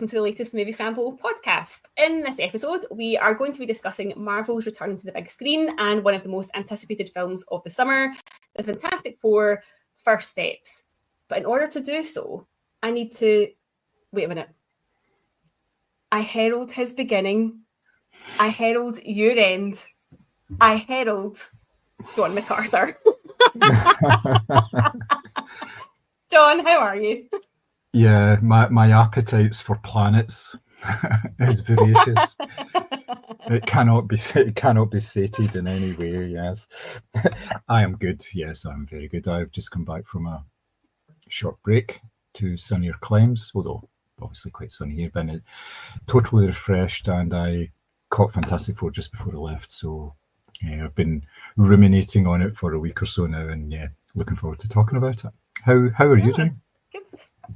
welcome to the latest Moviescramble podcast. In this episode, we are going to be discussing Marvel's return to the big screen and one of the most anticipated films of the summer, the Fantastic Four: First Steps. But in order to do so, I need to... Wait a minute. I herald his beginning. I herald your end. I herald John MacArthur. John, how are you? Yeah, my appetites for planets is voracious. It cannot be sated in any way. Yes, I am good. Yes, I'm very good. I've just come back from a short break to sunnier climes, although obviously quite sunny here. Been totally refreshed, and I caught Fantastic Four just before I left. So yeah, I've been ruminating on it for a week or so now, and yeah, looking forward to talking about it. How are you doing?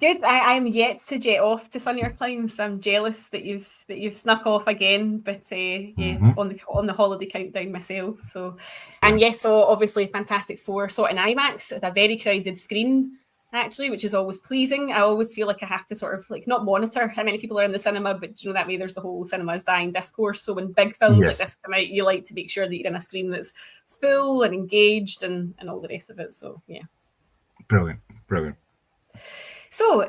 Good. I am yet to jet off to sunnier climes. I'm jealous that you've snuck off again, but on the holiday countdown myself. So, and yes, so obviously Fantastic Four saw it in IMAX at a very crowded screen, actually, which is always pleasing. I always feel like I have to sort of like not monitor how many people are in the cinema, but you know that way there's the whole cinema's dying discourse. So when big films like this come out, you like to make sure that you're in a screen that's full and engaged and all the rest of it. So yeah, brilliant. So,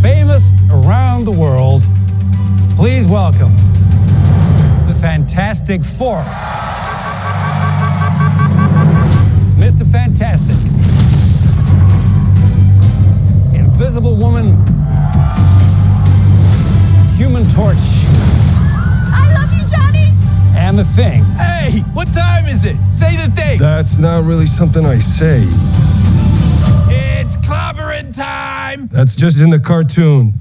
famous around the world, please welcome the Fantastic Four. Mr. Fantastic, Invisible Woman, Human Torch. I love you, Johnny! And the Thing. Hey, what time is it? Say the thing. That's not really something I say. It's clobbering time! That's just in the cartoon.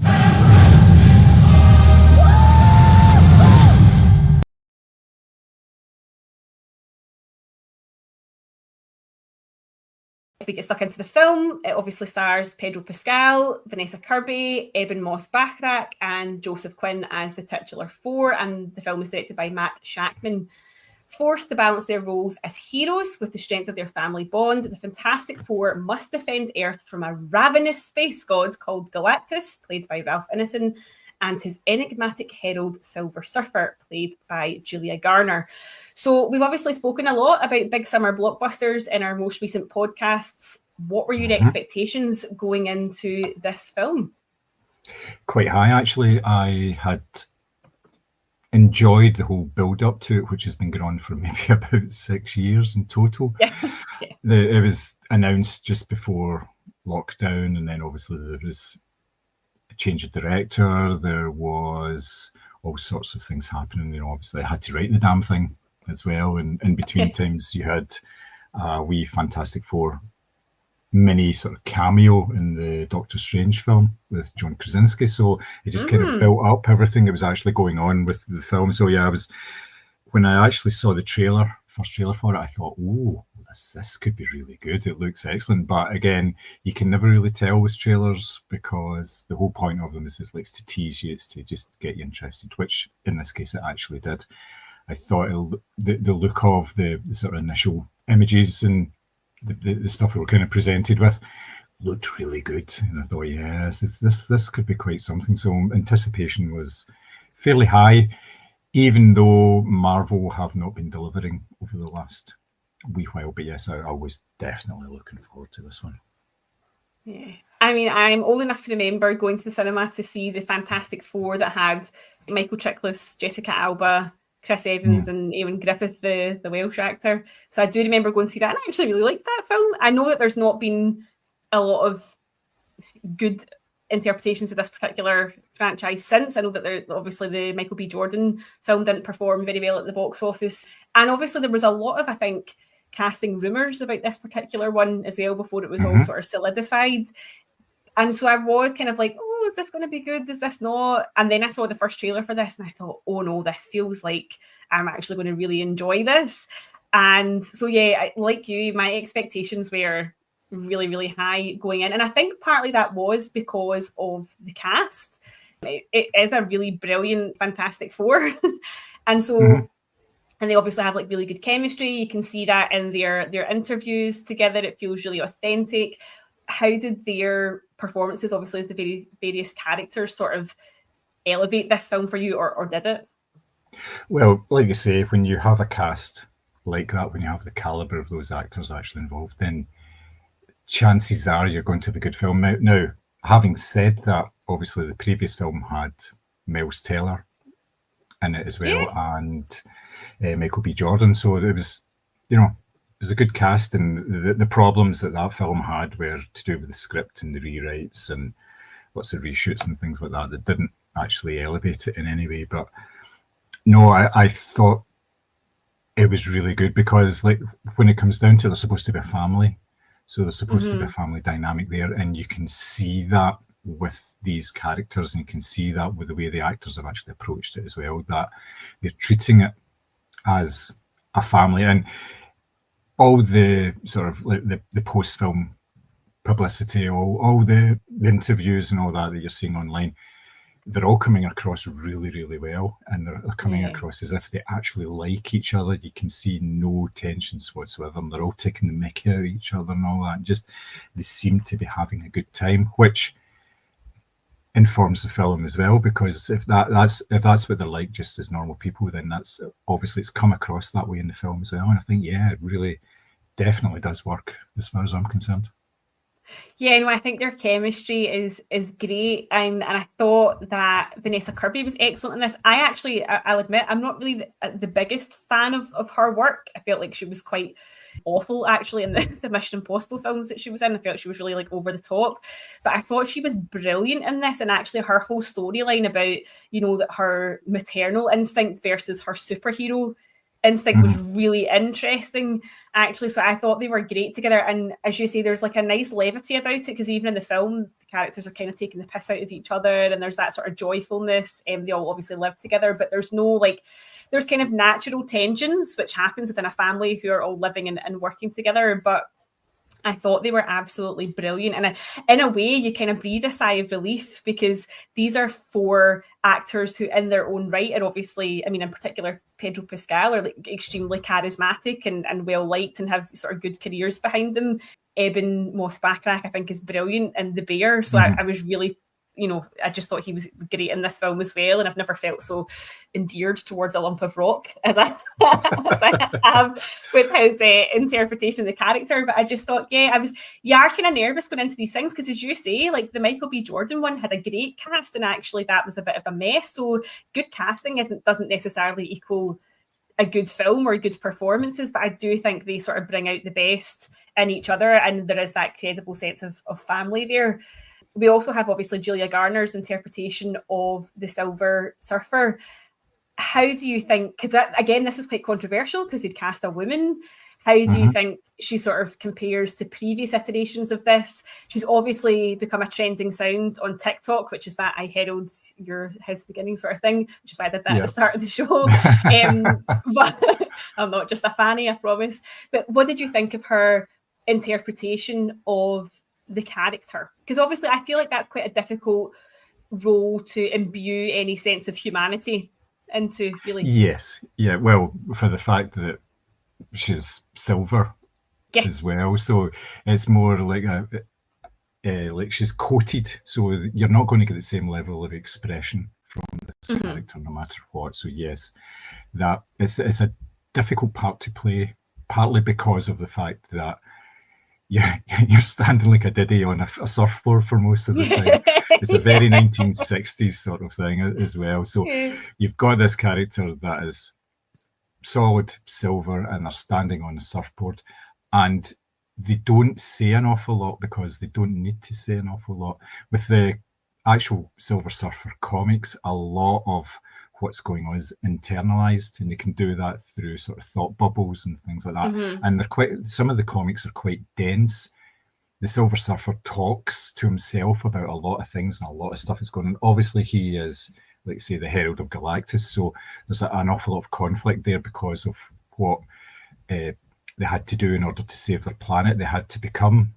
If we get stuck into the film, it obviously stars Pedro Pascal, Vanessa Kirby, Eben Moss-Bachrach, and Joseph Quinn as the titular four, and the film was directed by Matt Shakman. Forced to balance their roles as heroes with the strength of their family bond, the Fantastic Four must defend Earth from a ravenous space god called Galactus, played by Ralph Ineson, and his enigmatic herald Silver Surfer, played by Julia Garner. So we've obviously spoken a lot about big summer blockbusters in our most recent podcasts. What were your expectations going into this film? Quite high, actually. I had enjoyed the whole build-up to it, which has been going on for maybe about 6 years in total. It was announced just before lockdown, and then obviously there was a change of director. There was all sorts of things happening. You know, obviously I had to write the damn thing as well, and in between times you had a wee Fantastic Four mini sort of cameo in the Doctor Strange film with John Krasinski, so it just kind of built up everything that was actually going on with the film. So yeah, when I actually saw the first trailer for it, I thought, oh, this could be really good. It looks excellent, but again, you can never really tell with trailers because the whole point of them is it likes to tease you, it's to just get you interested, which in this case it actually did. I thought the look of the sort of initial images and the stuff we were kind of presented with looked really good, and I thought, yes, this could be quite something. So anticipation was fairly high, even though Marvel have not been delivering over the last wee while. But yes, I was definitely looking forward to this one. Yeah, I mean, I'm old enough to remember going to the cinema to see the Fantastic Four that had Michael Chiklis, Jessica Alba, Chris Evans and Ewan Griffith, the Welsh actor. So I do remember going to see that, and I actually really liked that film. I know that there's not been a lot of good interpretations of this particular franchise since. I know that obviously the Michael B. Jordan film didn't perform very well at the box office. And obviously there was a lot of, I think, casting rumours about this particular one as well before it was all sort of solidified. And so I was kind of like, oh, is this going to be good? Is this not? And then I saw the first trailer for this and I thought, oh no, this feels like I'm actually going to really enjoy this. And so, yeah, like you, my expectations were really, really high going in. And I think partly that was because of the cast. It is a really brilliant Fantastic Four. And so, and they obviously have like really good chemistry. You can see that in their interviews together. It feels really authentic. How did their performances, obviously as the various characters, sort of elevate this film for you, or did it? Well, like you say, when you have a cast like that, when you have the caliber of those actors actually involved, then chances are you're going to have a good film. Now, having said that, obviously the previous film had Miles Teller in it as well, and Michael B. Jordan. So it was, it was a good cast, and the problems that film had were to do with the script and the rewrites and lots of reshoots and things like that didn't actually elevate it in any way. But no, I thought it was really good because, like, when it comes down to it, they're supposed to be a family. So there's supposed to be a family dynamic there, and you can see that with these characters, and you can see that with the way the actors have actually approached it as well, that they're treating it as a family. And all the sort of like the post-film publicity, all the interviews and all that you're seeing online, they're all coming across really, really well, and they're coming across as if they actually like each other. You can see no tensions whatsoever, and they're all taking the mickey out of each other and all that. And just they seem to be having a good time, which informs the film as well, because if that's what they're like just as normal people, then that's obviously it's come across that way in the film as well. And I think it really definitely does work as far as I'm concerned. Yeah, no, I think their chemistry is great, and I thought that Vanessa Kirby was excellent in this. I'll admit, I'm not really the biggest fan of her work. I felt like she was quite awful actually in the Mission Impossible films that she was in. I felt she was really like over the top, but I thought she was brilliant in this, and actually her whole storyline about that her maternal instinct versus her superhero instinct was really interesting actually. So I thought they were great together, and as you say, there's like a nice levity about it, because even in the film the characters are kind of taking the piss out of each other, and there's that sort of joyfulness, and they all obviously live together, but there's no there's kind of natural tensions which happens within a family who are all living and working together. But I thought they were absolutely brilliant. And in a way, you kind of breathe a sigh of relief, because these are 4 actors who, in their own right, are obviously, I mean, in particular, Pedro Pascal, are like extremely charismatic and well-liked and have sort of good careers behind them. Eben Moss-Bachrach, I think, is brilliant in The Bear. So I was really, I just thought he was great in this film as well. And I've never felt so endeared towards a lump of rock as I have with his interpretation of the character. But I just thought, you are kind of nervous going into these things, because as you say, like the Michael B. Jordan one had a great cast, and actually that was a bit of a mess. So good casting doesn't necessarily equal a good film or good performances, but I do think they sort of bring out the best in each other, and there is that credible sense of family there. We also have obviously Julia Garner's interpretation of the Silver Surfer. How do you think, because again, this was quite controversial because they'd cast a woman. How do you think she sort of compares to previous iterations of this? She's obviously become a trending sound on TikTok, which is that I herald his beginning sort of thing, which is why I did that at the start of the show. But I'm not just a fanny, I promise. But what did you think of her interpretation of the character? Because obviously I feel like that's quite a difficult role to imbue any sense of humanity into, really. Yes, yeah, well, for the fact that she's silver as well, so it's more like like she's coated, so you're not going to get the same level of expression from this character no matter what. So yes, that it's a difficult part to play, partly because of the fact that you're standing like a diddy on a surfboard for most of the time. It's a very 1960s sort of thing as well. So you've got this character that is solid silver, and they're standing on a surfboard, and they don't say an awful lot because they don't need to say an awful lot. With the actual Silver Surfer comics, a lot of what's going on is internalized, and they can do that through sort of thought bubbles and things like that. And some of the comics are quite dense. The Silver Surfer talks to himself about a lot of things, and a lot of stuff is going on. Obviously, he is, like say, the Herald of Galactus, so there's an awful lot of conflict there because of what they had to do in order to save their planet. They had to become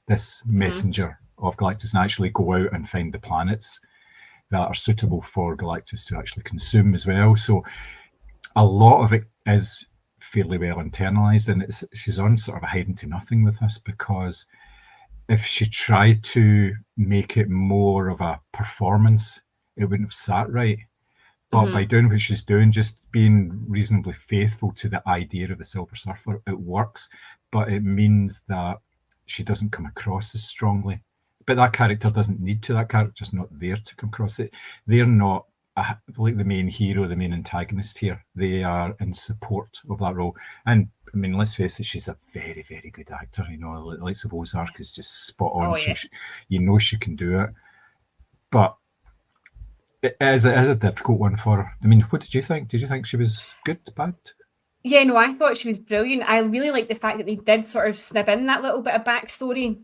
this messenger of Galactus and actually go out and find the planets that are suitable for Galactus to actually consume as well. So a lot of it is fairly well internalized, and she's on sort of a hiding to nothing with this, because if she tried to make it more of a performance, it wouldn't have sat right. But by doing what she's doing, just being reasonably faithful to the idea of the Silver Surfer, it works. But it means that she doesn't come across as strongly. But that character doesn't need to. That character's not there to come across it. They're not like the main hero, the main antagonist here. They are in support of that role. And I mean, let's face it, she's a very, very good actor. You know, the likes of Ozark is just spot on. Oh, yeah. So you know she can do it. But it is a difficult one for her. I mean, what did you think? Did you think she was good, bad? Yeah, no, I thought she was brilliant. I really like the fact that they did sort of snip in that little bit of backstory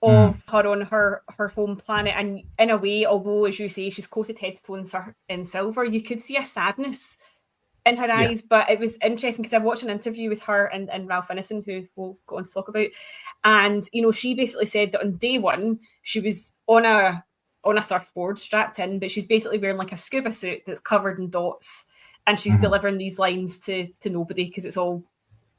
of her on her home planet. And in a way, although, as you say, she's coated head to toe in silver, you could see a sadness in her eyes. But it was interesting because I watched an interview with her and Ralph Ineson, who we'll go on to talk about. And, you know, she basically said that on day one, she was on a surfboard strapped in, but she's basically wearing like a scuba suit that's covered in dots. And she's delivering these lines to nobody because it's all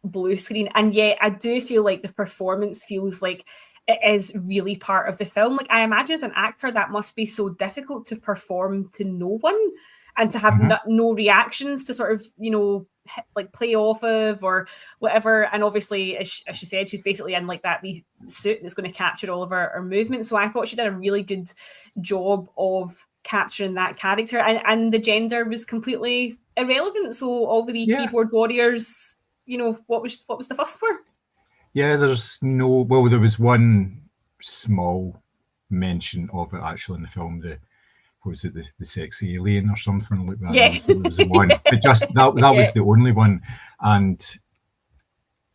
blue screen. And yet I do feel like the performance feels like it is really part of the film. Like, I imagine as an actor, that must be so difficult to perform to no one and to have no reactions to sort of, you know, like play off of or whatever. And obviously, as she said, she's basically in like that wee suit that's going to capture all of her movement. So I thought she did a really good job of capturing that character, and the gender was completely irrelevant. So all the wee keyboard warriors, you know, what was the fuss for? Yeah, there was one small mention of it actually in the film. Was it the sexy alien or something like that? Yeah. There was one, but just that was the only one. And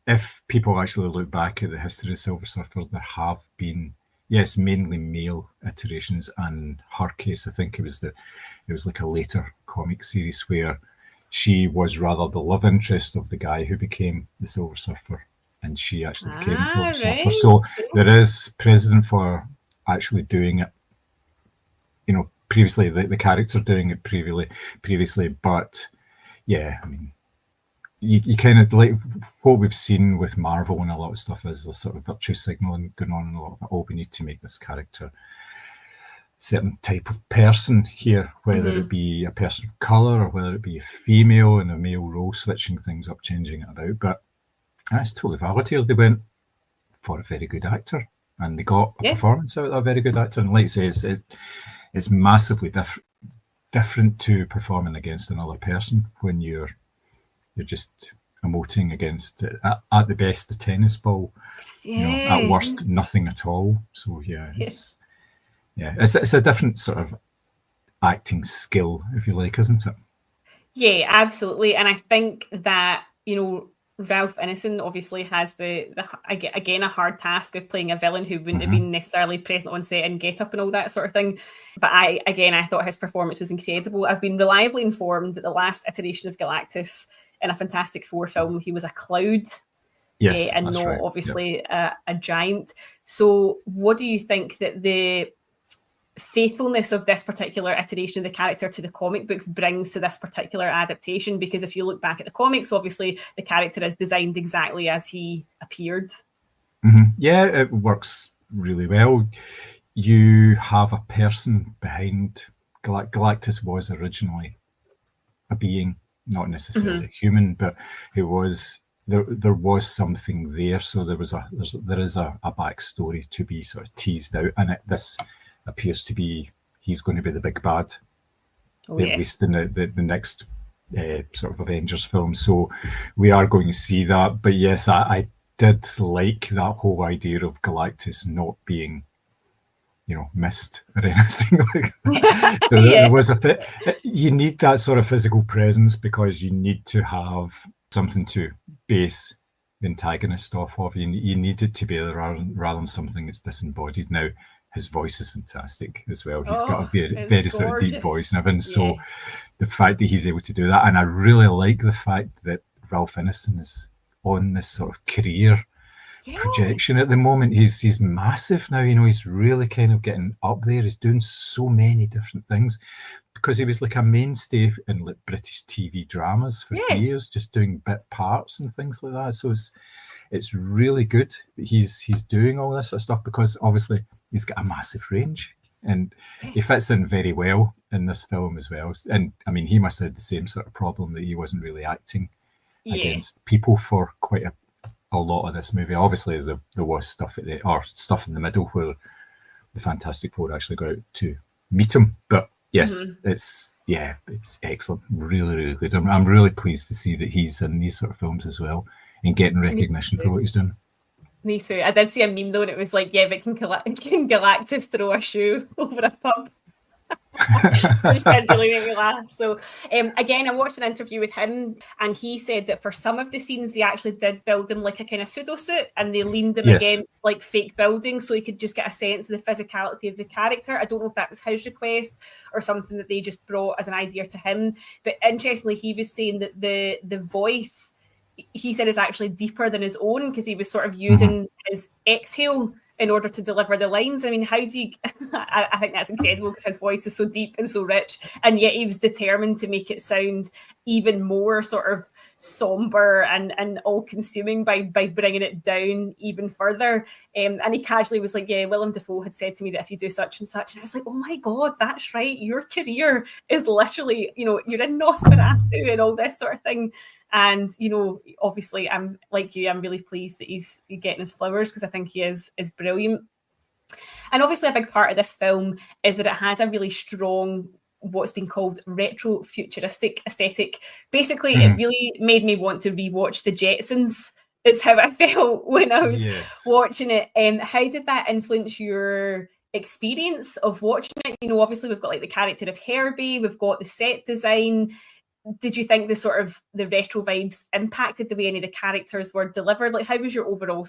if people actually look back at the history of Silver Surfer, there have been, yes, mainly male iterations. And her case, I think it was like a later comic series where she was rather the love interest of the guy who became the Silver Surfer, and she actually became the Silver Surfer. So there is precedent for actually doing it. You know, previously the character doing it previously, but yeah, I mean, you kind of like what we've seen with Marvel and a lot of stuff is a sort of virtue signaling going on a lot of, oh, we need to make this character certain type of person here, whether it be a person of color or whether it be a female in a male role, switching things up, changing it about. But that's totally valid here. They went for a very good actor and they got a performance out of a very good actor. And like I say, it's massively different to performing against another person when you're just emoting against at the best a tennis ball, you know, at worst nothing at all. So it's a different sort of acting skill, if you like, isn't it? Yeah, absolutely. And I think that, you know, Ralph Ineson obviously has the again a hard task of playing a villain who wouldn't have been necessarily present on set and get up and all that sort of thing. But I thought his performance was incredible. I've been reliably informed that the last iteration of Galactus in a Fantastic Four film, he was a cloud. Yes, and not right. Obviously a giant. So what do you think that the faithfulness of this particular iteration of the character to the comic books brings to this particular adaptation? Because if you look back at the comics, obviously the character is designed exactly as he appeared. Yeah, it works really well. You have a person behind Galactus. Was originally a being, not necessarily a human, but it was there was something there. So there is a backstory to be sort of teased out, and this appears to be he's going to be the big bad, at least in the next sort of Avengers film. So we are going to see that. But yes, I did like that whole idea of Galactus not being, you know, missed or anything like that. So there was you need that sort of physical presence because you need to have something to base the antagonist off of. You need it to be rather than something that's disembodied. Now, his voice is fantastic as well. He's got a very sort of deep voice and everything. So the fact that he's able to do that, and I really like the fact that Ralph Ineson is on this sort of career projection at the moment. He's massive now. You know, he's really kind of getting up there. He's doing so many different things because he was like a mainstay in like British TV dramas for years, just doing bit parts and things like that. So it's really good that he's doing all this sort of stuff because obviously he's got a massive range. and he fits in very well in this film as well. And I mean, he must have had the same sort of problem that he wasn't really acting against people for quite a lot of this movie. Obviously, there was stuff stuff in the middle where the Fantastic Four actually got out to meet him. But yes, it's excellent, really, really good. I'm really pleased to see that he's in these sort of films as well and getting recognition for what he's doing. Me too. I did see a meme though, and it was like, yeah, but can Galactus throw a shoe over a pub? Which did really make me laugh. So again, I watched an interview with him, and he said that for some of the scenes they actually did build him like a kind of pseudo suit, and they leaned him against like fake buildings so he could just get a sense of the physicality of the character. I don't know if that was his request or something that they just brought as an idea to him, but interestingly he was saying that the voice, he said, is actually deeper than his own, because he was sort of using his exhale in order to deliver the lines. I mean, how do you... I think that's incredible, because his voice is so deep and so rich, and yet he was determined to make it sound even more sort of somber and all-consuming by bringing it down even further. And he casually was like, yeah, Willem Dafoe had said to me that if you do such and such, and I was like, oh my God, that's right. Your career is literally, you're in Nosferatu and all this sort of thing. And, obviously, I'm like you, I'm really pleased that he's getting his flowers, because I think he is brilliant. And obviously a big part of this film is that it has a really strong, what's been called retro-futuristic aesthetic. Basically, it really made me want to rewatch The Jetsons, is how I felt when I was watching it. How did that influence your experience of watching it? Obviously, we've got like the character of H.E.R.B.I.E, we've got the set design. Did you think the retro vibes impacted the way any of the characters were delivered? Like, how was your overall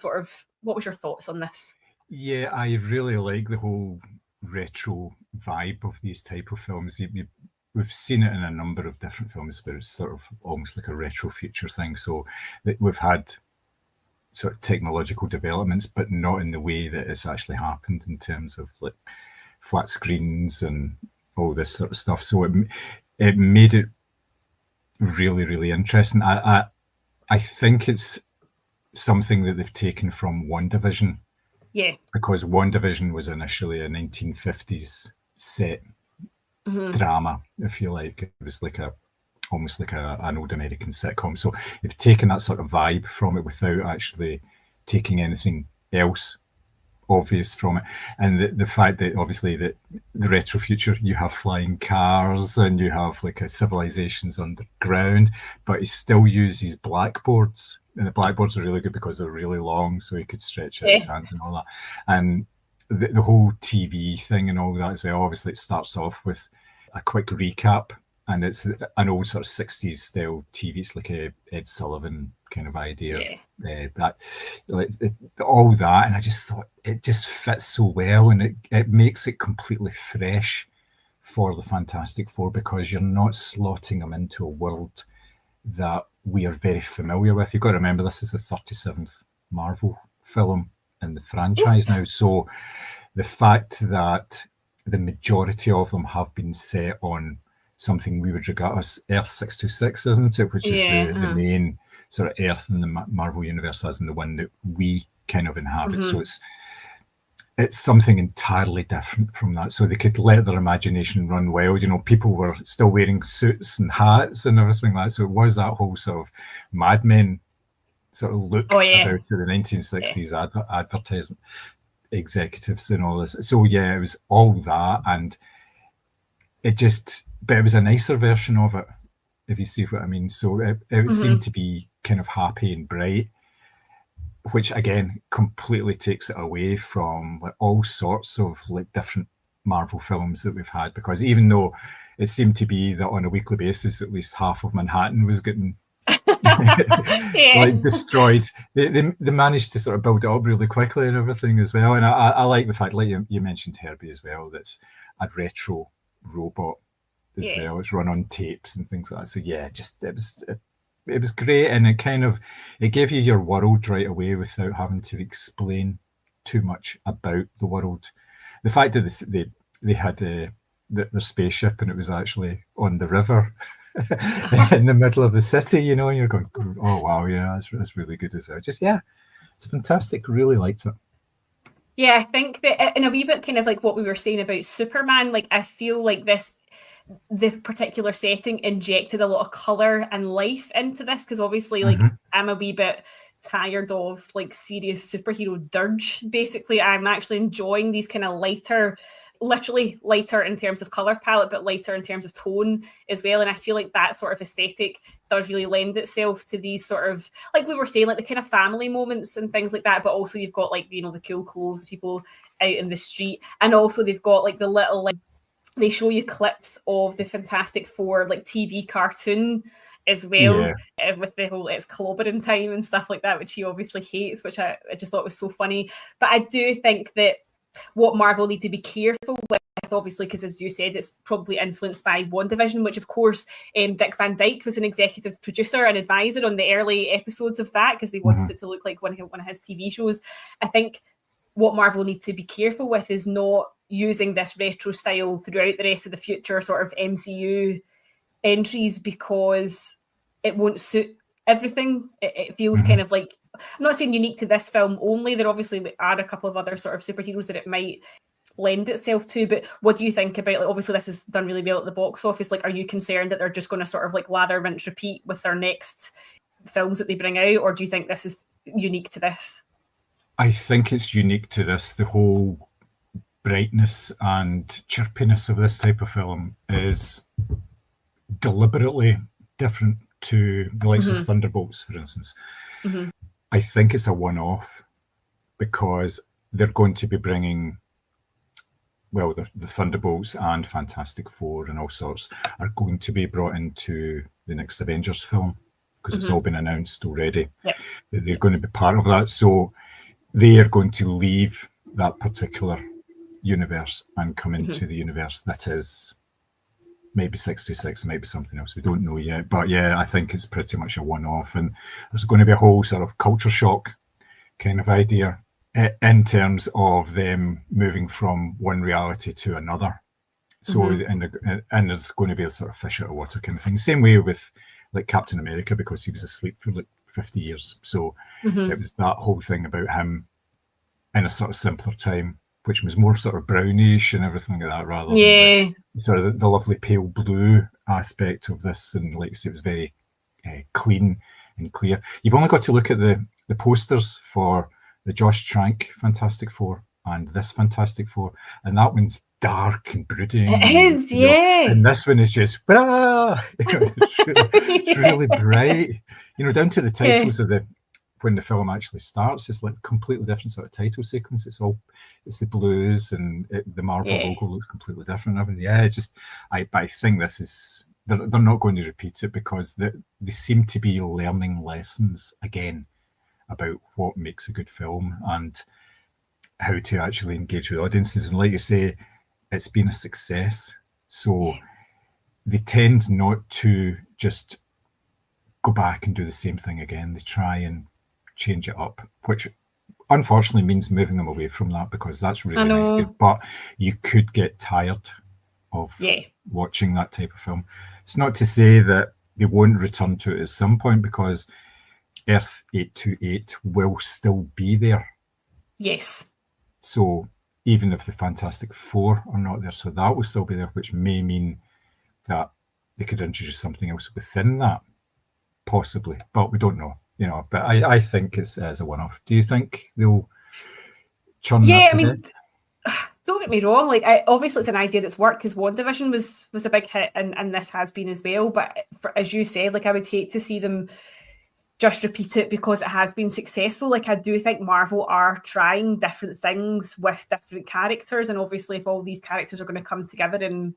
what was your thoughts on this? Yeah, I really like the whole retro vibe of these type of films. We've seen it in a number of different films where it's sort of almost like a retro future thing. So that we've had sort of technological developments, but not in the way that it's actually happened in terms of like flat screens and all this sort of stuff. So it made it really, really interesting. I think it's something that they've taken from WandaVision. Yeah. Because WandaVision was initially a 1950s set drama, if you like. It was like almost like an old American sitcom. So they've taken that sort of vibe from it without actually taking anything else obvious from it. And the fact that obviously that the retro future, you have flying cars and you have like a civilizations underground, but he still uses blackboards, and the blackboards are really good because they're really long, so he could stretch out his hands and all that. And the whole TV thing and all that as well, obviously it starts off with a quick recap, and it's an old sort of 60s style TV. It's like a Ed Sullivan kind of idea. All that, and I just thought it just fits so well, and it makes it completely fresh for the Fantastic Four, because you're not slotting them into a world that we are very familiar with. You've got to remember, this is the 37th Marvel film in the franchise now, so the fact that the majority of them have been set on something we would regard as Earth 626, isn't it? Which is the main sort of Earth in the Marvel universe, as in the one that we kind of inhabit. So it's something entirely different from that. So they could let their imagination run wild. People were still wearing suits and hats and everything like that. So it was that whole sort of Mad Men sort of look about to the 1960s advertisement executives and all this. So yeah, it was all that, and but it was a nicer version of it, if you see what I mean. So it seemed to be kind of happy and bright, which again completely takes it away from like all sorts of like different Marvel films that we've had, because even though it seemed to be that on a weekly basis at least half of Manhattan was getting like destroyed, they managed to sort of build it up really quickly and everything as well. And I like the fact, like you mentioned H.E.R.B.I.E as well, that's a retro robot as well. It's run on tapes and things like that. So yeah, just it was great, and it gave you your world right away without having to explain too much about the world. The fact that they had their spaceship and it was actually on the river in the middle of the city, and you're going, oh wow, yeah, that's really good as well. It's fantastic. Really liked it. Yeah, I think that in a wee bit kind of like what we were saying about Superman, like I feel like the particular setting injected a lot of colour and life into this, because obviously like I'm a wee bit tired of like serious superhero dirge. Basically, I'm actually enjoying these kind of lighter, literally lighter in terms of colour palette, but lighter in terms of tone as well. And I feel like that sort of aesthetic does really lend itself to these sort of, like we were saying, like the kind of family moments and things like that. But also you've got like, you know, the cool clothes, people out in the street, and also they've got like the little like, they show you clips of the Fantastic Four like TV cartoon as well, with the whole it's clobbering time and stuff like that, which he obviously hates, which I just thought was so funny. But I do think that what Marvel need to be careful with, obviously, because as you said, it's probably influenced by WandaVision, which of course Dick Van Dyke was an executive producer and advisor on the early episodes of that, because they wanted it to look like one of his TV shows. I think what Marvel need to be careful with is not using this retro style throughout the rest of the future sort of MCU entries, because it won't suit everything. It feels kind of like, I'm not saying unique to this film only, there obviously are a couple of other sort of superheroes that it might lend itself to, but what do you think about, like, obviously this is done really well at the box office, like are you concerned that they're just going to sort of like lather, rinse, repeat with their next films that they bring out, or do you think this is unique to this? I think it's unique to this. The whole brightness and chirpiness of this type of film is deliberately different to the likes of Thunderbolts, for instance. I think it's a one-off because they're going to be bringing, well, the Thunderbolts and Fantastic Four and all sorts are going to be brought into the next Avengers film, because it's all been announced already. They're going to be part of that. So they are going to leave that particular universe and come into the universe that is maybe 626, maybe something else. We don't know yet. But yeah, I think it's pretty much a one-off. And there's going to be a whole sort of culture shock kind of idea in terms of them moving from one reality to another. So, and there's going to be a sort of fish out of water kind of thing. Same way with like Captain America, because he was asleep for like 50 years. So it was that whole thing about him in a sort of simpler time, which was more sort of brownish and everything like that, rather than sort of the lovely pale blue aspect of this. And like it was very clean and clear. You've only got to look at the posters for the Josh Trank Fantastic Four and this Fantastic Four, and that one's dark and brooding. It is, and this one is just it's really bright. You know, down to the titles of when the film actually starts, it's like a completely different sort of title sequence. It's the blues, and the Marvel logo looks completely different. I think this is, they're not going to repeat it, because they seem to be learning lessons again about what makes a good film and how to actually engage with audiences. And like you say, it's been a success. So they tend not to just go back and do the same thing again. They try and change it up, which unfortunately means moving them away from that, because that's really nice. But you could get tired of watching that type of film. It's not to say that they won't return to it at some point, because Earth 828 will still be there. Yes. So even if the Fantastic Four are not there, so that will still be there, which may mean that they could introduce something else within that, possibly. But we don't know, you know. But I think it's as a one-off. Do you think they'll churn that to death? Don't get me wrong. Like, obviously, it's an idea that's worked, because WandaVision was a big hit, and this has been as well. But as you said, like, I would hate to see them just repeat it because it has been successful. Like, I do think Marvel are trying different things with different characters, and obviously if all these characters are going to come together in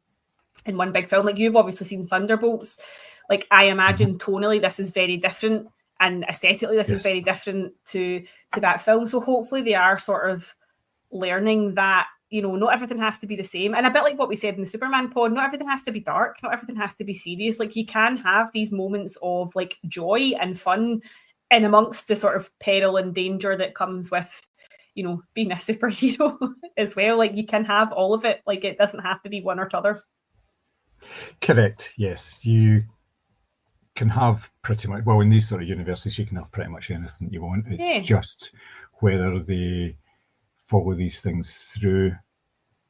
one big film, like you've obviously seen Thunderbolts, like I imagine tonally this is very different, and aesthetically this is very different to that film. So hopefully they are sort of learning that, you know, not everything has to be the same. And a bit like what we said in the Superman pod, not everything has to be dark, not everything has to be serious. Like, you can have these moments of like joy and fun in amongst the sort of peril and danger that comes with, you know, being a superhero as well. Like, you can have all of it. Like, it doesn't have to be one or t'other. Correct. Yes, you can have pretty much, well, in these sort of universes, you can have pretty much anything you want. It's just whether they follow these things through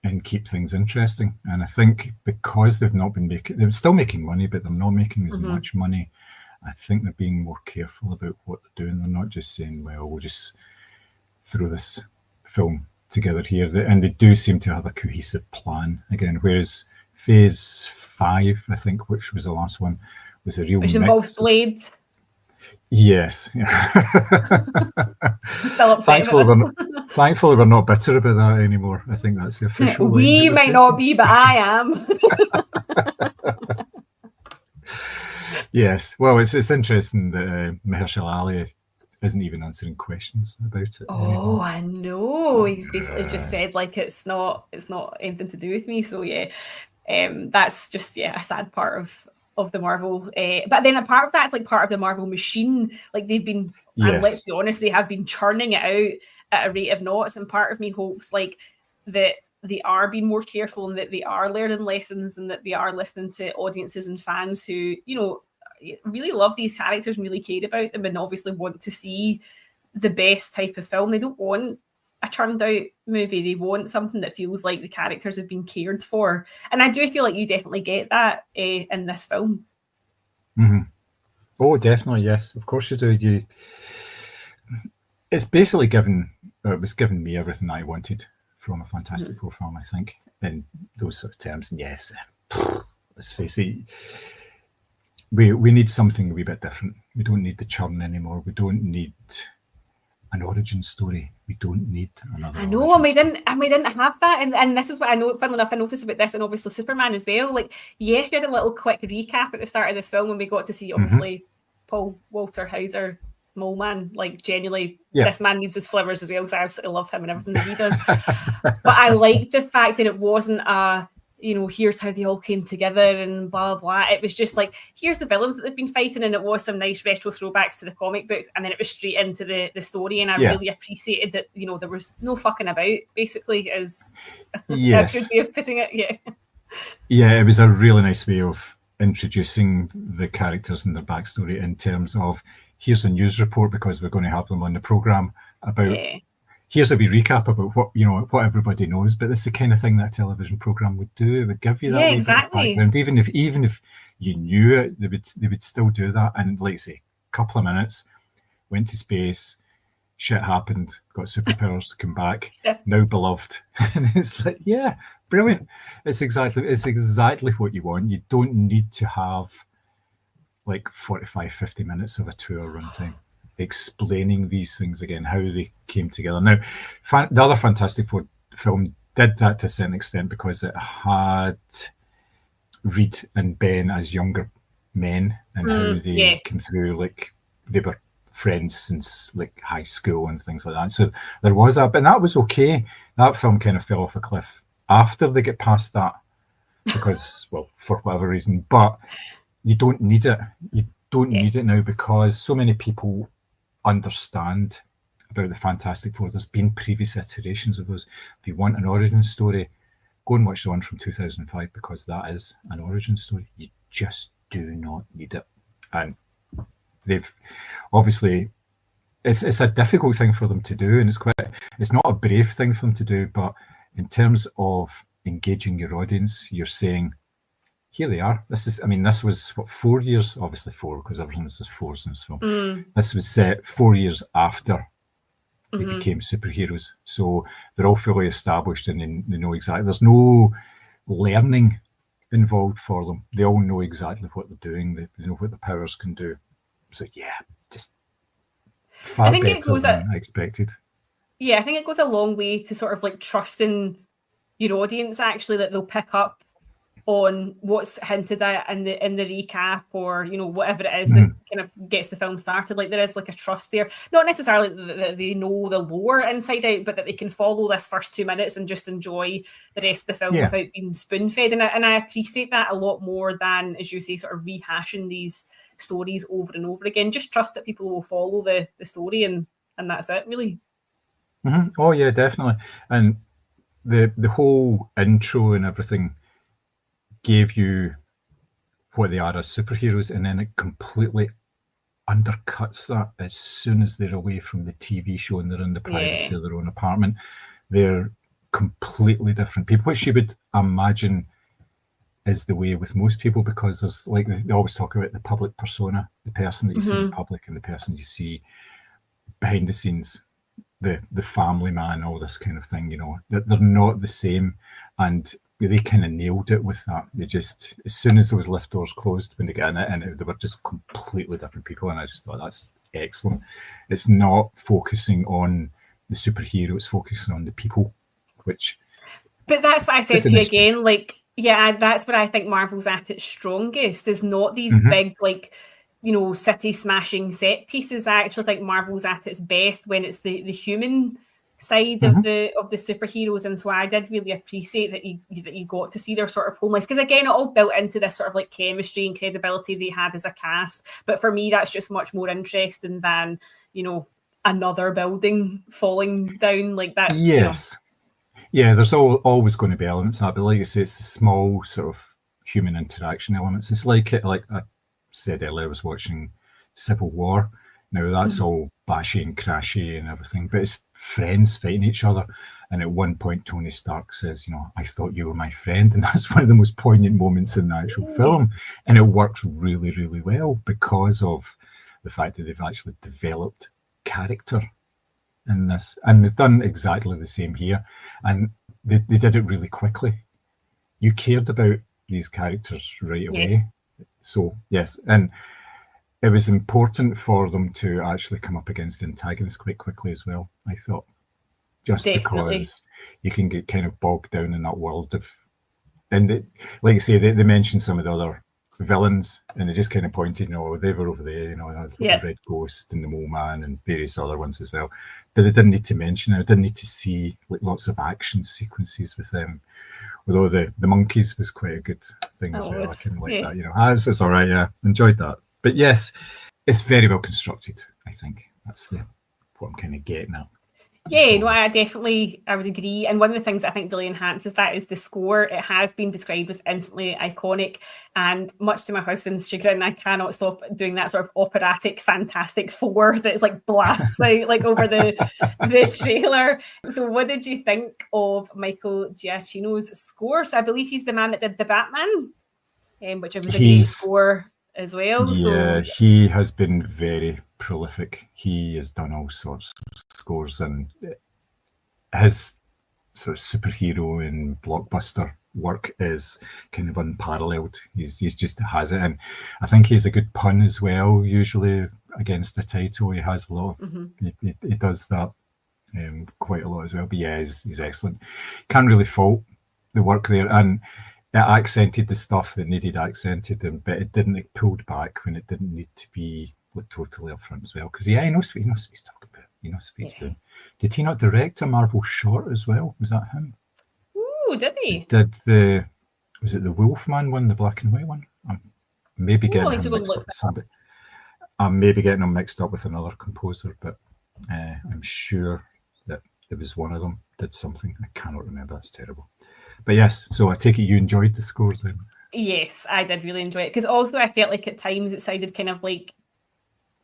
and keep things interesting. And I think because they've not been making, they're still making money, but they're not making as much money. I think they're being more careful about what they're doing. They're not just saying, well, we'll just throw this film together here. And they do seem to have a cohesive plan again, whereas Phase 5, I think, which was the last one, was a real Which mix. involves Blade. Yes. I'm still upset about this. Thankfully, we're not bitter about that anymore. I think that's the official. We might not be, but I am. Yes. Well, it's interesting that H.E.R.B.I.E isn't even answering questions about it. Oh, I know. He's basically just said like it's not anything to do with me. So yeah, that's just a sad part of the Marvel. But then a part of that's like part of the Marvel machine. Like they've been, and let's be honest, they have been churning it out at a rate of knots. And part of me hopes like that they are being more careful and that they are learning lessons and that they are listening to audiences and fans who, really love these characters and really care about them and obviously want to see the best type of film. They don't want a churned out movie. They want something that feels like the characters have been cared for. And I do feel like you definitely get that in this film. Mm-hmm. Oh, definitely. Yes, of course you do. It's basically it was giving me everything I wanted from a Fantastic Four film, I think, in those sort of terms. And yes, let's face it, we need something a wee bit different. We don't need the churn anymore. We don't need an origin story. We don't need another. I know, and we didn't have that. And this is what I know. Funnily enough, I noticed about this, and obviously Superman as well. Like, yes, we had a little quick recap at the start of this film when we got to see obviously Paul Walter Hauser, Mole Man. Like, genuinely, this man needs his flowers as well because I absolutely love him and everything that he does. But I like the fact that it wasn't a, here's how they all came together and blah, blah. It was just like, here's the villains that they've been fighting, and it was some nice retro throwbacks to the comic books, and then it was straight into the story, and I really appreciated that, there was no fucking about, basically, as a good way of putting it, Yeah, it was a really nice way of introducing the characters and their backstory in terms of, here's a news report, because we're going to have them on the programme, about... Here's a wee recap about what everybody knows, but it's the kind of thing that a television program would do. It would give you that background. Even if you knew it, they would still do that. And like say, a couple of minutes, went to space, shit happened, got superpowers, come back, now beloved, and it's like, yeah, brilliant. It's exactly what you want. You don't need to have like 45, 50 minutes of a 2-hour runtime explaining these things again, how they came together. Now, the other Fantastic Four film did that to a certain extent because it had Reed and Ben as younger men and how they came through, like they were friends since like high school and things like that. So there was that, but that was okay. That film kind of fell off a cliff after they get past that because, well, for whatever reason, but you don't need it. You don't need it now because so many people understand about the Fantastic Four. There's been previous iterations of those. If you want an origin story, go and watch the one from 2005 because that is an origin story. You just do not need it. And they've obviously, it's a difficult thing for them to do, and it's not a brave thing for them to do, but in terms of engaging your audience, you're saying, here they are. This was what, 4 years, obviously 4, because everything is 4s in this film. This was set 4 years after they became superheroes. So they're all fully established and they know exactly, there's no learning involved for them. They all know exactly what they're doing. They know what the powers can do. So yeah, just far better than I expected. Yeah, I think it goes a long way to sort of like trusting your audience actually, that they'll pick up on what's hinted at in the recap, or whatever it is that kind of gets the film started. Like there is like a trust there, not necessarily that they know the lore inside out, but that they can follow this first 2 minutes and just enjoy the rest of the film without being spoon fed. And I appreciate that a lot more than, as you say, sort of rehashing these stories over and over again. Just trust that people will follow the story, and that's it, really. Oh yeah, definitely. And the whole intro and everything gave you what they are as superheroes, and then it completely undercuts that as soon as they're away from the TV show and they're in the privacy of their own apartment. They're completely different people, which you would imagine is the way with most people, because there's, like, they always talk about the public persona, the person that you see in public and the person you see behind the scenes, the family man, all this kind of thing, you know, that they're not the same. And they kind of nailed it with that. They just, as soon as those lift doors closed when they got in it, and they were just completely different people. And I just thought, that's excellent. It's not focusing on the superhero, it's focusing on the people, which... But that's what I said to you again, like, yeah, that's where I think Marvel's at its strongest. There's not these big, like, you know, city smashing set pieces. I actually think Marvel's at its best when it's the human side of the superheroes, and so I did really appreciate that you got to see their sort of home life, because again, it all built into this sort of like chemistry and credibility they had as a cast. But for me, that's just much more interesting than, you know, another building falling down. Like, that's, yes. Yeah, there's always going to be elements of that, but like I say, it's the small sort of human interaction elements. It's like I said earlier, I was watching Civil War. Now, that's all bashy and crashy and everything, but it's friends fighting each other. And at one point, Tony Stark says, you know, I thought you were my friend. And that's one of the most poignant moments in the actual film. And it works really, really well because of the fact that they've actually developed character in this, and they've done exactly the same here, and they did it really quickly. You cared about these characters right away. So yes, and it was important for them to actually come up against the antagonist quite quickly as well, I thought, just because you can get kind of bogged down in that world of, and like I say, they mentioned some of the other villains, and they just kind of pointed, you know, they were over there, you know, that's like the Red Ghost and the Mole Man and various other ones as well. But they didn't need to mention it. I didn't need to see like lots of action sequences with them. Although the monkeys was quite a good thing as well. I kind of like that, you know. It's all right, yeah, enjoyed that. But yes, it's very well constructed. I think that's what I'm kind of getting at. Yeah, no, I would agree. And one of the things I think really enhances that is the score. It has been described as instantly iconic, and much to my husband's chagrin, I cannot stop doing that sort of operatic Fantastic Four that's like blasts out like over the trailer. So what did you think of Michael Giacchino's score? So I believe he's the man that did the Batman, which was a great score as well. Yeah, he has been very prolific. He has done all sorts of scores, and his sort of superhero and blockbuster work is kind of unparalleled. He's just has it, and I think he has a good pun as well. Usually against the title, he has a lot. He does that quite a lot as well. But yeah, he's excellent. Can't really fault the work there, and it accented the stuff that needed accented, but it didn't. It pulled back when it didn't need to be like totally upfront as well. Because he knows what he's talking about. He knows what he's doing. Did he not direct a Marvel short as well? Was that him? Ooh, did he? Was it the Wolfman one, the black and white one? I'm maybe getting him mixed up with somebody. I'm maybe getting him mixed up with another composer, but I'm sure that it was one of them. Did something. I cannot remember. That's terrible. But yes, so I take it you enjoyed the score then? Yes, I did really enjoy it, because also I felt like at times it sounded kind of like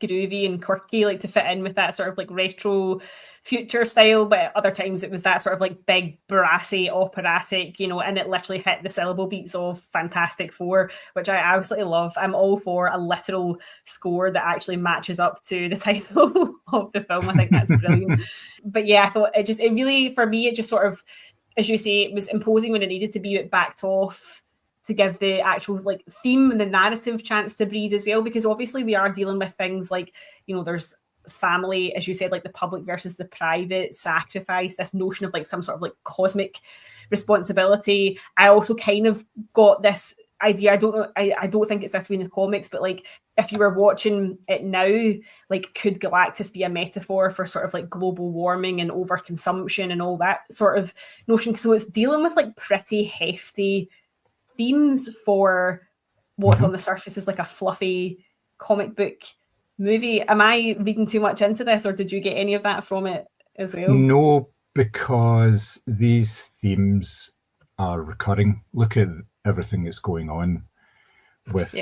groovy and quirky, like to fit in with that sort of like retro future style, but at other times it was that sort of like big brassy operatic, you know, and it literally hit the syllable beats of Fantastic Four, which I absolutely love. I'm all for a literal score that actually matches up to the title of the film. I think that's brilliant. But yeah, I thought it really, for me, it just sort of, as you say, it was imposing when it needed to be, it backed off to give the actual like theme and the narrative chance to breathe as well, because obviously we are dealing with things like, you know, there's family, as you said, like the public versus the private, sacrifice, this notion of like some sort of like cosmic responsibility. I also kind of got this idea, I don't know, I don't think it's this way in the comics, but like if you were watching it now, like could Galactus be a metaphor for sort of like global warming and overconsumption and all that sort of notion? So it's dealing with like pretty hefty themes for what's on the surface is like a fluffy comic book movie. Am I reading too much into this, or did you get any of that from it as well? No, because these themes are recurring. Look at everything that's going on with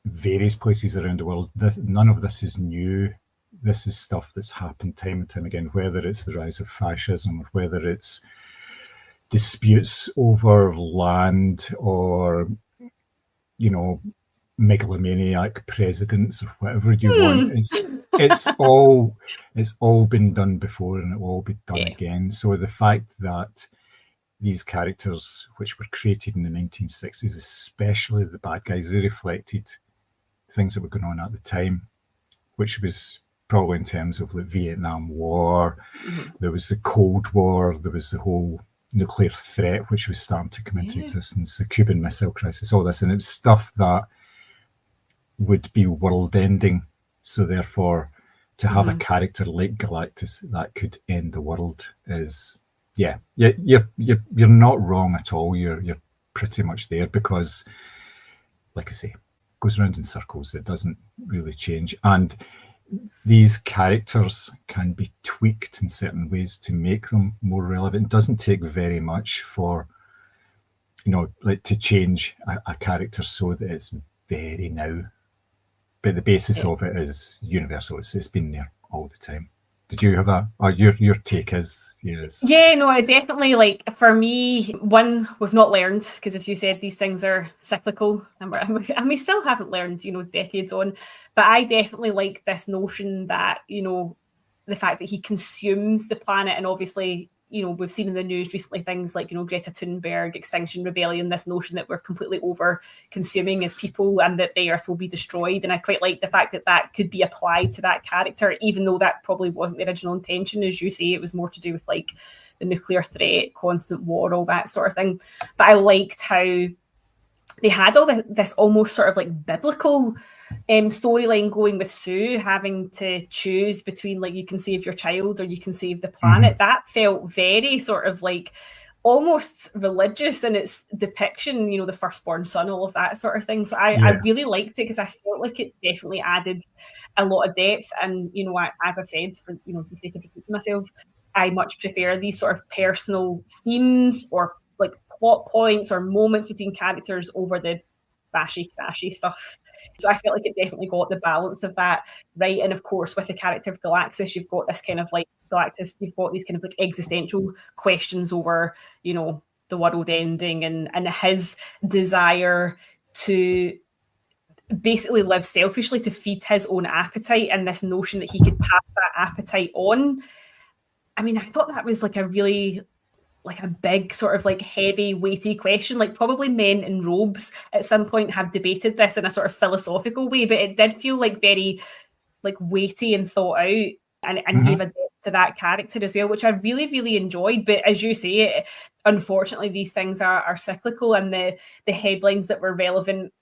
various places around the world. None of this is new. this is stuff that's happened time and time again, whether it's the rise of fascism or whether it's disputes over land or, you know, megalomaniac presidents or whatever you want. It's all been done before and it will all be done again. So the fact that these characters, which were created in the 1960s, especially the bad guys, they reflected things that were going on at the time, which was probably in terms of the Vietnam War. There was the Cold War, there was the whole nuclear threat which was starting to come into existence, the Cuban Missile Crisis, all this, and it's stuff that would be world-ending. So therefore, to have a character like Galactus that could end the world is, you're not wrong at all. You're pretty much there because, like I say, it goes around in circles. It doesn't really change, and these characters can be tweaked in certain ways to make them more relevant. It doesn't take very much for, like to change a character so that it's very now. But the basis of it is universal. It's been there all the time. Did you have your take is? Yes. Yeah, no, I definitely, like, for me, one, we've not learned, because as you said, these things are cyclical, and we still haven't learned, decades on. But I definitely like this notion that, the fact that he consumes the planet, and obviously, we've seen in the news recently things like, Greta Thunberg, Extinction Rebellion, this notion that we're completely over consuming as people and that the Earth will be destroyed. And I quite like the fact that that could be applied to that character, even though that probably wasn't the original intention. As you say, it was more to do with like the nuclear threat, constant war, all that sort of thing. But I liked how they had all this almost sort of like biblical storyline going with Sue having to choose between, like, you can save your child or you can save the planet. That felt very sort of like almost religious in its depiction, the firstborn son, all of that sort of thing. So I really liked it because I felt like it definitely added a lot of depth. And, as I've said, for the sake of repeating myself, I much prefer these sort of personal themes or like plot points or moments between characters over the bashy stuff. So I felt like it definitely got the balance of that right. And of course, with the character of Galactus, you've got this kind of like Galactus, you've got these kind of like existential questions over, the world ending and his desire to basically live selfishly to feed his own appetite, and this notion that he could pass that appetite on. I mean, I thought that was like a really like a big sort of like heavy, weighty question. Like probably men in robes at some point have debated this in a sort of philosophical way, but it did feel like very like weighty and thought out and gave a depth to that character as well, which I really, really enjoyed. But as you say, unfortunately, these things are cyclical, and the headlines that were relevant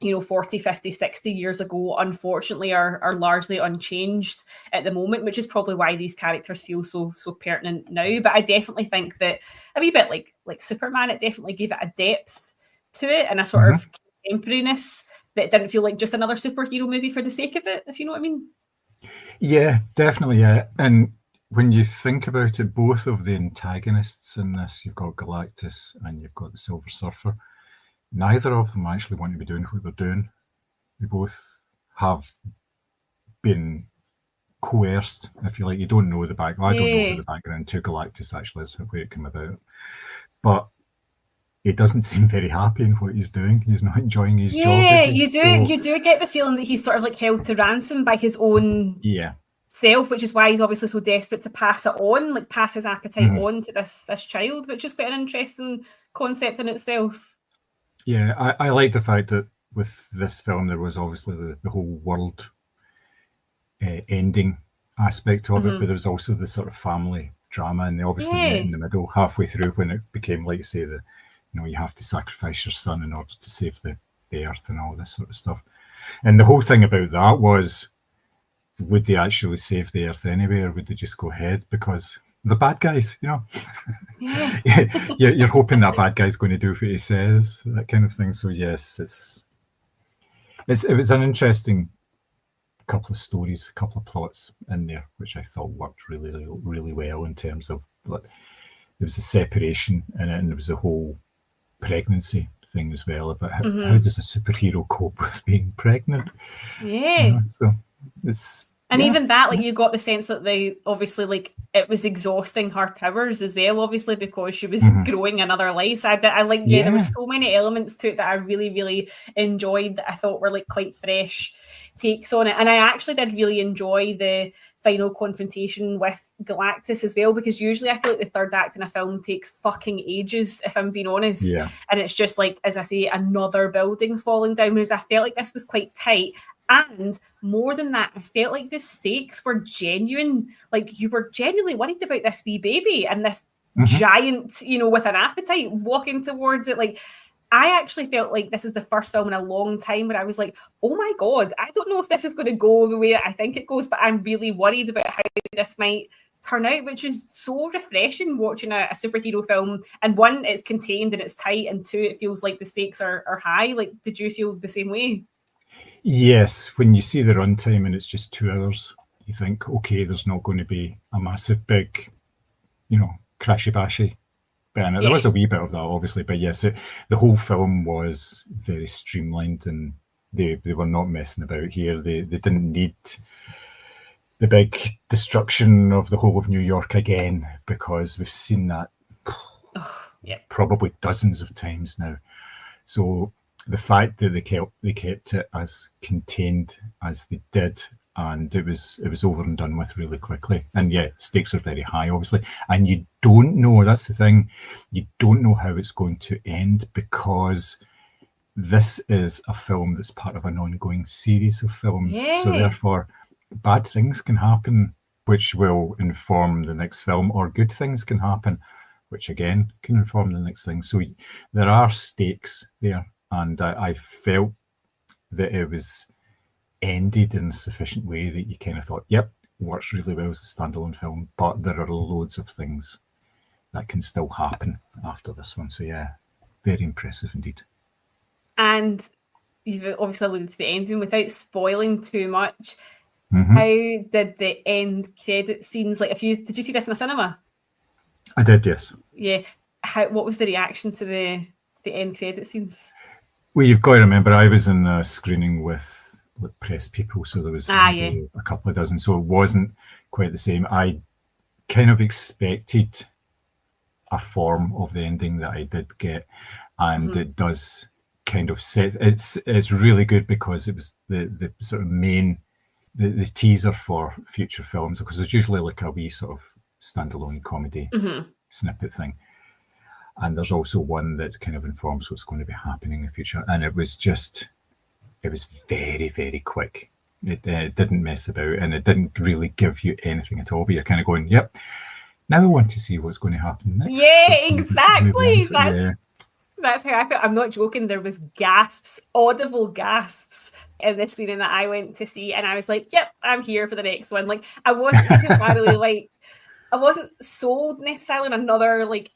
40, 50, 60 years ago, unfortunately, are largely unchanged at the moment, which is probably why these characters feel so pertinent now. But I definitely think that a wee bit like Superman, it definitely gave it a depth to it and a sort of contemporariness that it didn't feel like just another superhero movie for the sake of it, if you know what I mean. Yeah, definitely, yeah. And when you think about it, both of the antagonists in this, you've got Galactus and you've got the Silver Surfer, neither of them actually want to be doing what they're doing. They both have been coerced, if you like. You don't know the background. I don't know who the background to Galactus actually is, where it came about. But he doesn't seem very happy in what he's doing. He's not enjoying his job. Yeah, you do get the feeling that he's sort of like held to ransom by his own self, which is why he's obviously so desperate to pass it on, like pass his appetite on to this child, which is quite an interesting concept in itself. Yeah, I like the fact that with this film there was obviously the whole world ending aspect of it, but there was also the sort of family drama, and they obviously met in the middle halfway through when it became, like you say, you have to sacrifice your son in order to save the earth and all this sort of stuff. And the whole thing about that was, would they actually save the earth anyway, or would they just go ahead because the bad guys, you're hoping that bad guy's going to do what he says, that kind of thing. So yes, it was an interesting couple of stories, a couple of plots in there, which I thought worked really, really well in terms of, like, there was a separation in it, and there was a whole pregnancy thing as well about how does a superhero cope with being pregnant. So And even that, like, you got the sense that they obviously, like, it was exhausting her powers as well, obviously, because she was growing another life. So I like, there were so many elements to it that I really, really enjoyed that I thought were, like, quite fresh takes on it. And I actually did really enjoy the final confrontation with Galactus as well, because usually I feel like the third act in a film takes fucking ages, if I'm being honest. Yeah. And it's just like, as I say, another building falling down, whereas I felt like this was quite tight. And more than that, I felt like the stakes were genuine. Like, you were genuinely worried about this wee baby and this giant, you know, with an appetite walking towards it. Like, I actually felt like this is the first film in a long time where I was like, oh my God, I don't know if this is going to go the way that I think it goes, but I'm really worried about how this might turn out, which is so refreshing watching a superhero film. And one, it's contained and it's tight, and two, it feels like the stakes are high. Like, did you feel the same way? Yes, when you see the runtime and it's just 2 hours, you think, okay, there's not going to be a massive big, you know, crashy-bashy bit in it. There was a wee bit of that, obviously, but yes, the whole film was very streamlined, and they were not messing about here. They didn't need the big destruction of the whole of New York again, because we've seen that probably dozens of times now. So the fact that they kept it as contained as they did, and it was over and done with really quickly. And yeah, stakes are very high, obviously. And you don't know, that's the thing, you don't know how it's going to end, because this is a film that's part of an ongoing series of films. Yeah. So therefore, bad things can happen, which will inform the next film, or good things can happen, which again can inform the next thing. So there are stakes there. And I felt that it was ended in a sufficient way that you kind of thought, yep, works really well as a standalone film, but there are loads of things that can still happen after this one. So yeah, very impressive indeed. And you've obviously alluded to the ending. Without spoiling too much, how did the end credit scenes, like, did you see this in a cinema? I did, yes. Yeah. What was the reaction to the end credit scenes? Well, you've got to remember, I was in a screening with press people, so there was a couple of dozen, so it wasn't quite the same. I kind of expected a form of the ending that I did get, and it does kind of set. It's really good, because it was the sort of main the teaser for future films, because there's usually like a wee sort of standalone comedy snippet thing. And there's also one that kind of informs what's going to be happening in the future. And it was very, very quick. It didn't mess about, and it didn't really give you anything at all. But you're kind of going, yep, now I want to see what's going to happen next. Yeah, exactly. That's how I felt. I'm not joking. There was gasps, audible gasps in the screening that I went to see. And I was like, yep, I'm here for the next one. Like, I wasn't necessarily I wasn't sold necessarily on another like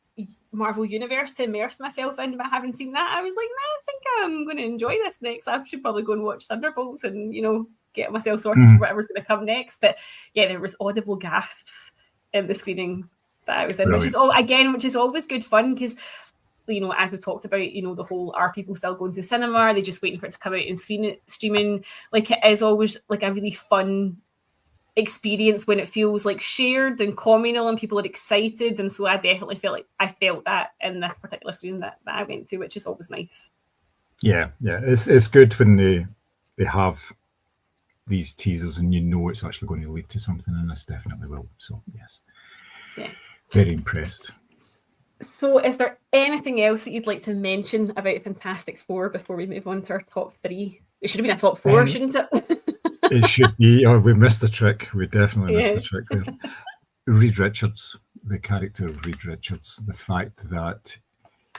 Marvel universe to immerse myself in, but having seen that, I was like, nah, I think I'm going to enjoy this next. I should probably go and watch Thunderbolts and, you know, get myself sorted for whatever's going to come next. But yeah, there was audible gasps in the screening that I was in, which is always good fun, because, you know, as we talked about, you know, the whole, are people still going to the cinema? Are they just waiting for it to come out and streaming? Like, it is always like a really fun experience when it feels like shared and communal and people are excited. And so I definitely felt that in this particular screening that I went to, which is always nice. Yeah, it's good when they have these teasers and you know it's actually going to lead to something, and this definitely will. So yes, very impressed. So is there anything else that you'd like to mention about Fantastic Four before we move on to our top three? It should have been a top four, shouldn't it? It should be. Oh, we missed the trick. We definitely missed the trick there. Reed Richards, the character of Reed Richards, the fact that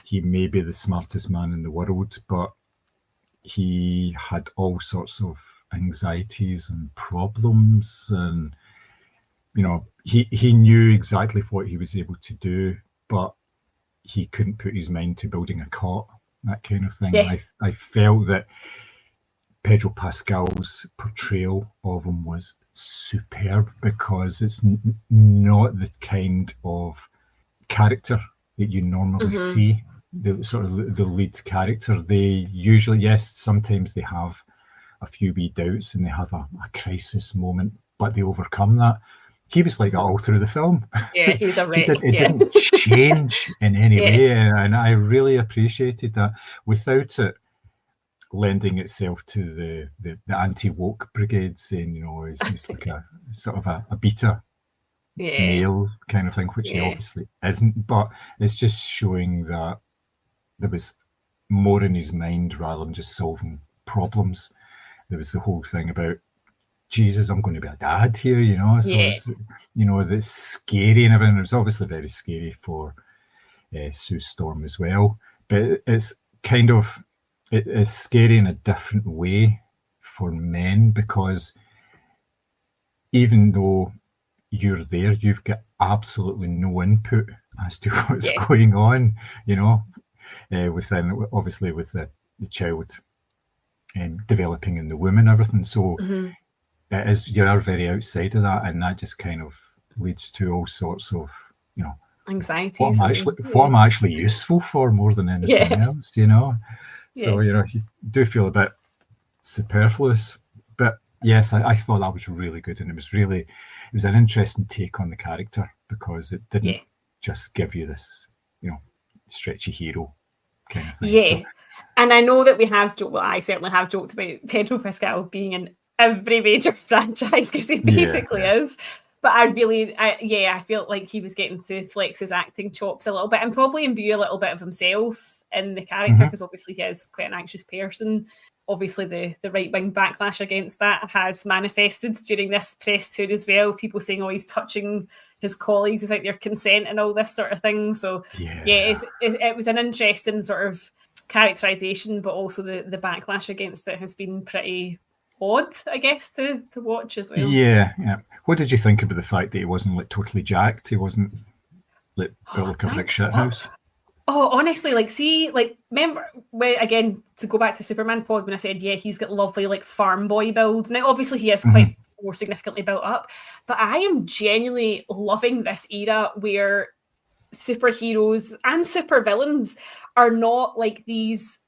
he may be the smartest man in the world, but he had all sorts of anxieties and problems, and you know, he knew exactly what he was able to do, but he couldn't put his mind to building a cot, that kind of thing. Yeah. I felt that Pedro Pascal's portrayal of him was superb, because it's not the kind of character that you normally see, the sort of the lead character. They usually, yes, sometimes they have a few wee doubts and they have a crisis moment, but they overcome that. He was like that all through the film. Yeah, he was a wreck. It didn't change in any Yeah. way, and I really appreciated that without it lending itself to the anti-woke brigade saying, he's like a sort of a beta male kind of thing, which he obviously isn't, but it's just showing that there was more in his mind rather than just solving problems. There was the whole thing about, Jesus, I'm going to be a dad here, so it's, it's scary and everything. It was obviously very scary for Sue Storm as well, but it's kind of, it is scary in a different way for men, because even though you're there, you've got absolutely no input as to what's going on, within, obviously, with the child developing in the womb and everything. So it is, you are very outside of that, and that just kind of leads to all sorts of, anxieties. What am I actually useful for more than anything else, So, you do feel a bit superfluous. But yes, I thought that was really good. And it was an interesting take on the character, because it didn't just give you this, stretchy hero kind of thing. Yeah. So, and I know that I certainly have joked about Pedro Pascal being in every major franchise, because he basically is. But I felt like he was getting to flex his acting chops a little bit, and probably imbue a little bit of himself in the character, because obviously he is quite an anxious person. Obviously the right-wing backlash against that has manifested during this press tour as well. People saying, he's touching his colleagues without their consent and all this sort of thing. So it was an interesting sort of characterization, but also the backlash against it has been pretty odd, I guess, to watch as well. Yeah. What did you think about the fact that he wasn't like totally jacked? He wasn't like built like a brick shithouse? Oh, honestly, remember when, again, to go back to Superman pod, when I said, he's got lovely farm boy build. Now, obviously, he is quite more significantly built up, but I am genuinely loving this era where superheroes and supervillains are not like these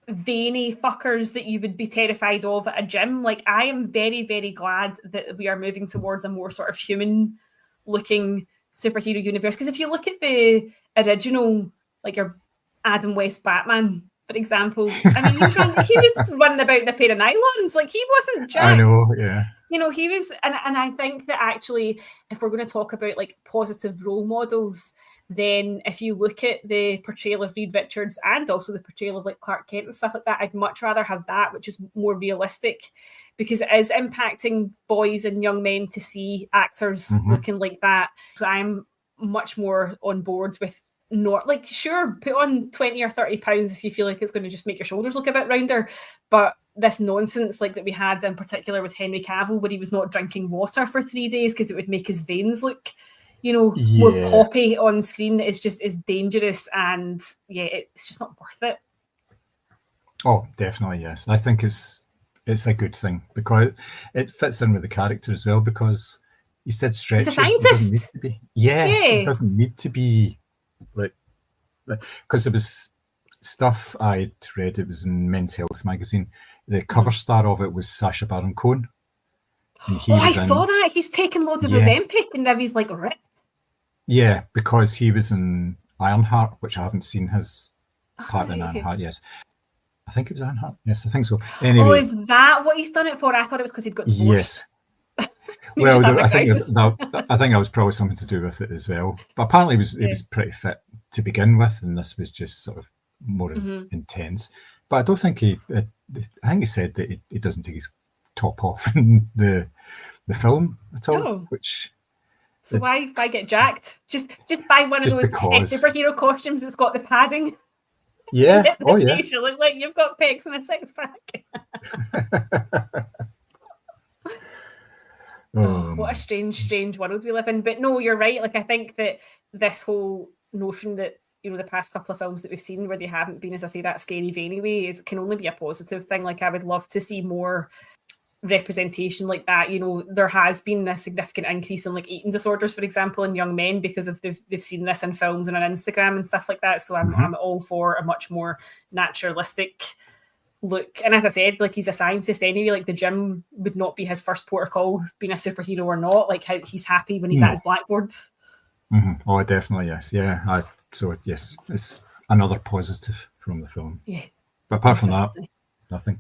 veiny fuckers that you would be terrified of at a gym. I am very, very glad that we are moving towards a more sort of human looking superhero universe. Because if you look at the original, your Adam West Batman, for example, I mean, he was running about in a pair of nylons. He wasn't jacked. I know, yeah. He was, and I think that actually, if we're going to talk about positive role models, then if you look at the portrayal of Reed Richards and also the portrayal of Clark Kent and stuff like that, I'd much rather have that, which is more realistic, because it is impacting boys and young men to see actors looking like that. So I'm much more on board with not sure, put on 20 or 30 pounds if you feel like it's going to just make your shoulders look a bit rounder, but this nonsense that we had in particular with Henry Cavill, where he was not drinking water for 3 days because it would make his veins look more poppy on screen, is dangerous, and it's just not worth it. Oh, definitely, yes. I think it's a good thing, because it fits in with the character as well, because he said stretchy. He's a scientist. It doesn't need to be. It doesn't need to be because there was stuff I'd read, it was in Men's Health magazine, the cover star of it was Sacha Baron Cohen. I saw that. He's taken loads of Ozempic and now he's ripped. Yeah, because he was in Ironheart, which I haven't seen his part in Ironheart. Yes, I think it was Ironheart. Yes, I think so. Anyway, is that what he's done it for? I thought it was because he'd got divorced. Yes. Well, I think that was probably something to do with it as well. But apparently, he was pretty fit to begin with, and this was just sort of more intense. But I don't think I think he said that he doesn't take his top off in the film at all. Which. So why get jacked? Just buy one of those superhero costumes that's got the padding. Yeah. Oh yeah. You look like you've got pecs and a six pack. What a strange world we live in. But no, you're right. I think that this whole notion that the past couple of films that we've seen where they haven't been, as I say, that scary veiny way, can only be a positive thing. I would love to see more representation like that. There has been a significant increase in eating disorders, for example, in young men, because of they've seen this in films and on Instagram and stuff like that. So I'm all for a much more naturalistic look. And as I said, like, he's a scientist anyway. Like, the gym would not be his first port of call, being a superhero or not. Like, how he's happy when he's at his blackboard. Oh, definitely, yes. Yeah. So, yes, it's another positive from the film. Yeah. But apart from that, nothing.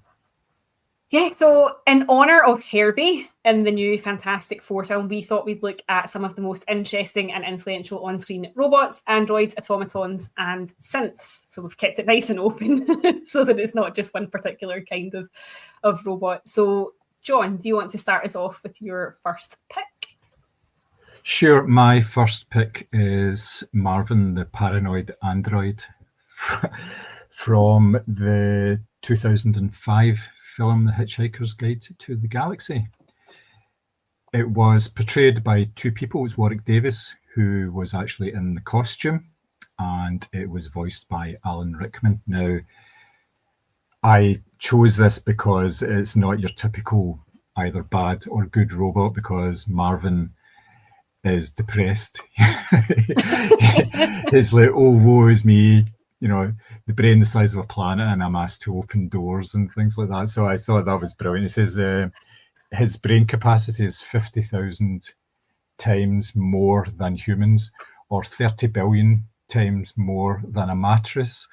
Yeah, so in honour of H.E.R.B.I.E in the new Fantastic Four film, we thought we'd look at some of the most interesting and influential on-screen robots, androids, automatons, and synths. So we've kept it nice and open so that it's not just one particular kind of robot. So, John, do you want to start us off with your first pick? Sure. My first pick is Marvin, the paranoid android from the 2005 film The Hitchhiker's Guide to the Galaxy. It was portrayed by two people. It was Warwick Davis, who was actually in the costume, and it was voiced by Alan Rickman. Now, I chose this because it's not your typical either bad or good robot, because Marvin is depressed. He's like, oh, woe is me. You know, the brain the size of a planet, and I'm asked to open doors and things like that. So I thought that was brilliant. It says his brain capacity is 50,000 times more than humans, or 30 billion times more than a mattress.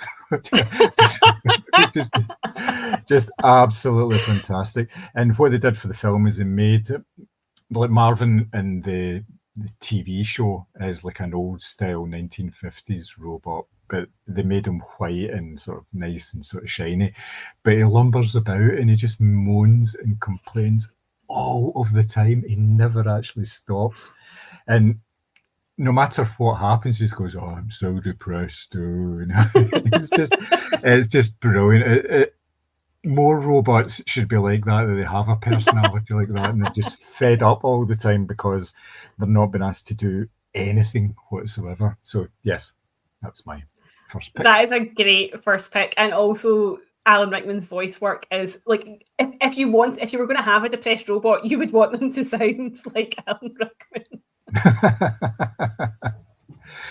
just absolutely fantastic. And what they did for the film is they made, like, Marvin in the TV show is like an old style 1950s robot, but they made him white and sort of nice and sort of shiny. But he lumbers about and he just moans and complains all of the time. He never actually stops. And no matter what happens, he just goes, oh, I'm so depressed. Oh. It's just brilliant. More robots should be like that they have a personality like that, and they're just fed up all the time because they're not being asked to do anything whatsoever. So yes, that's my first pick. That is a great first pick. And also Alan Rickman's voice work is like, if you were going to have a depressed robot, you would want them to sound like Alan Rickman.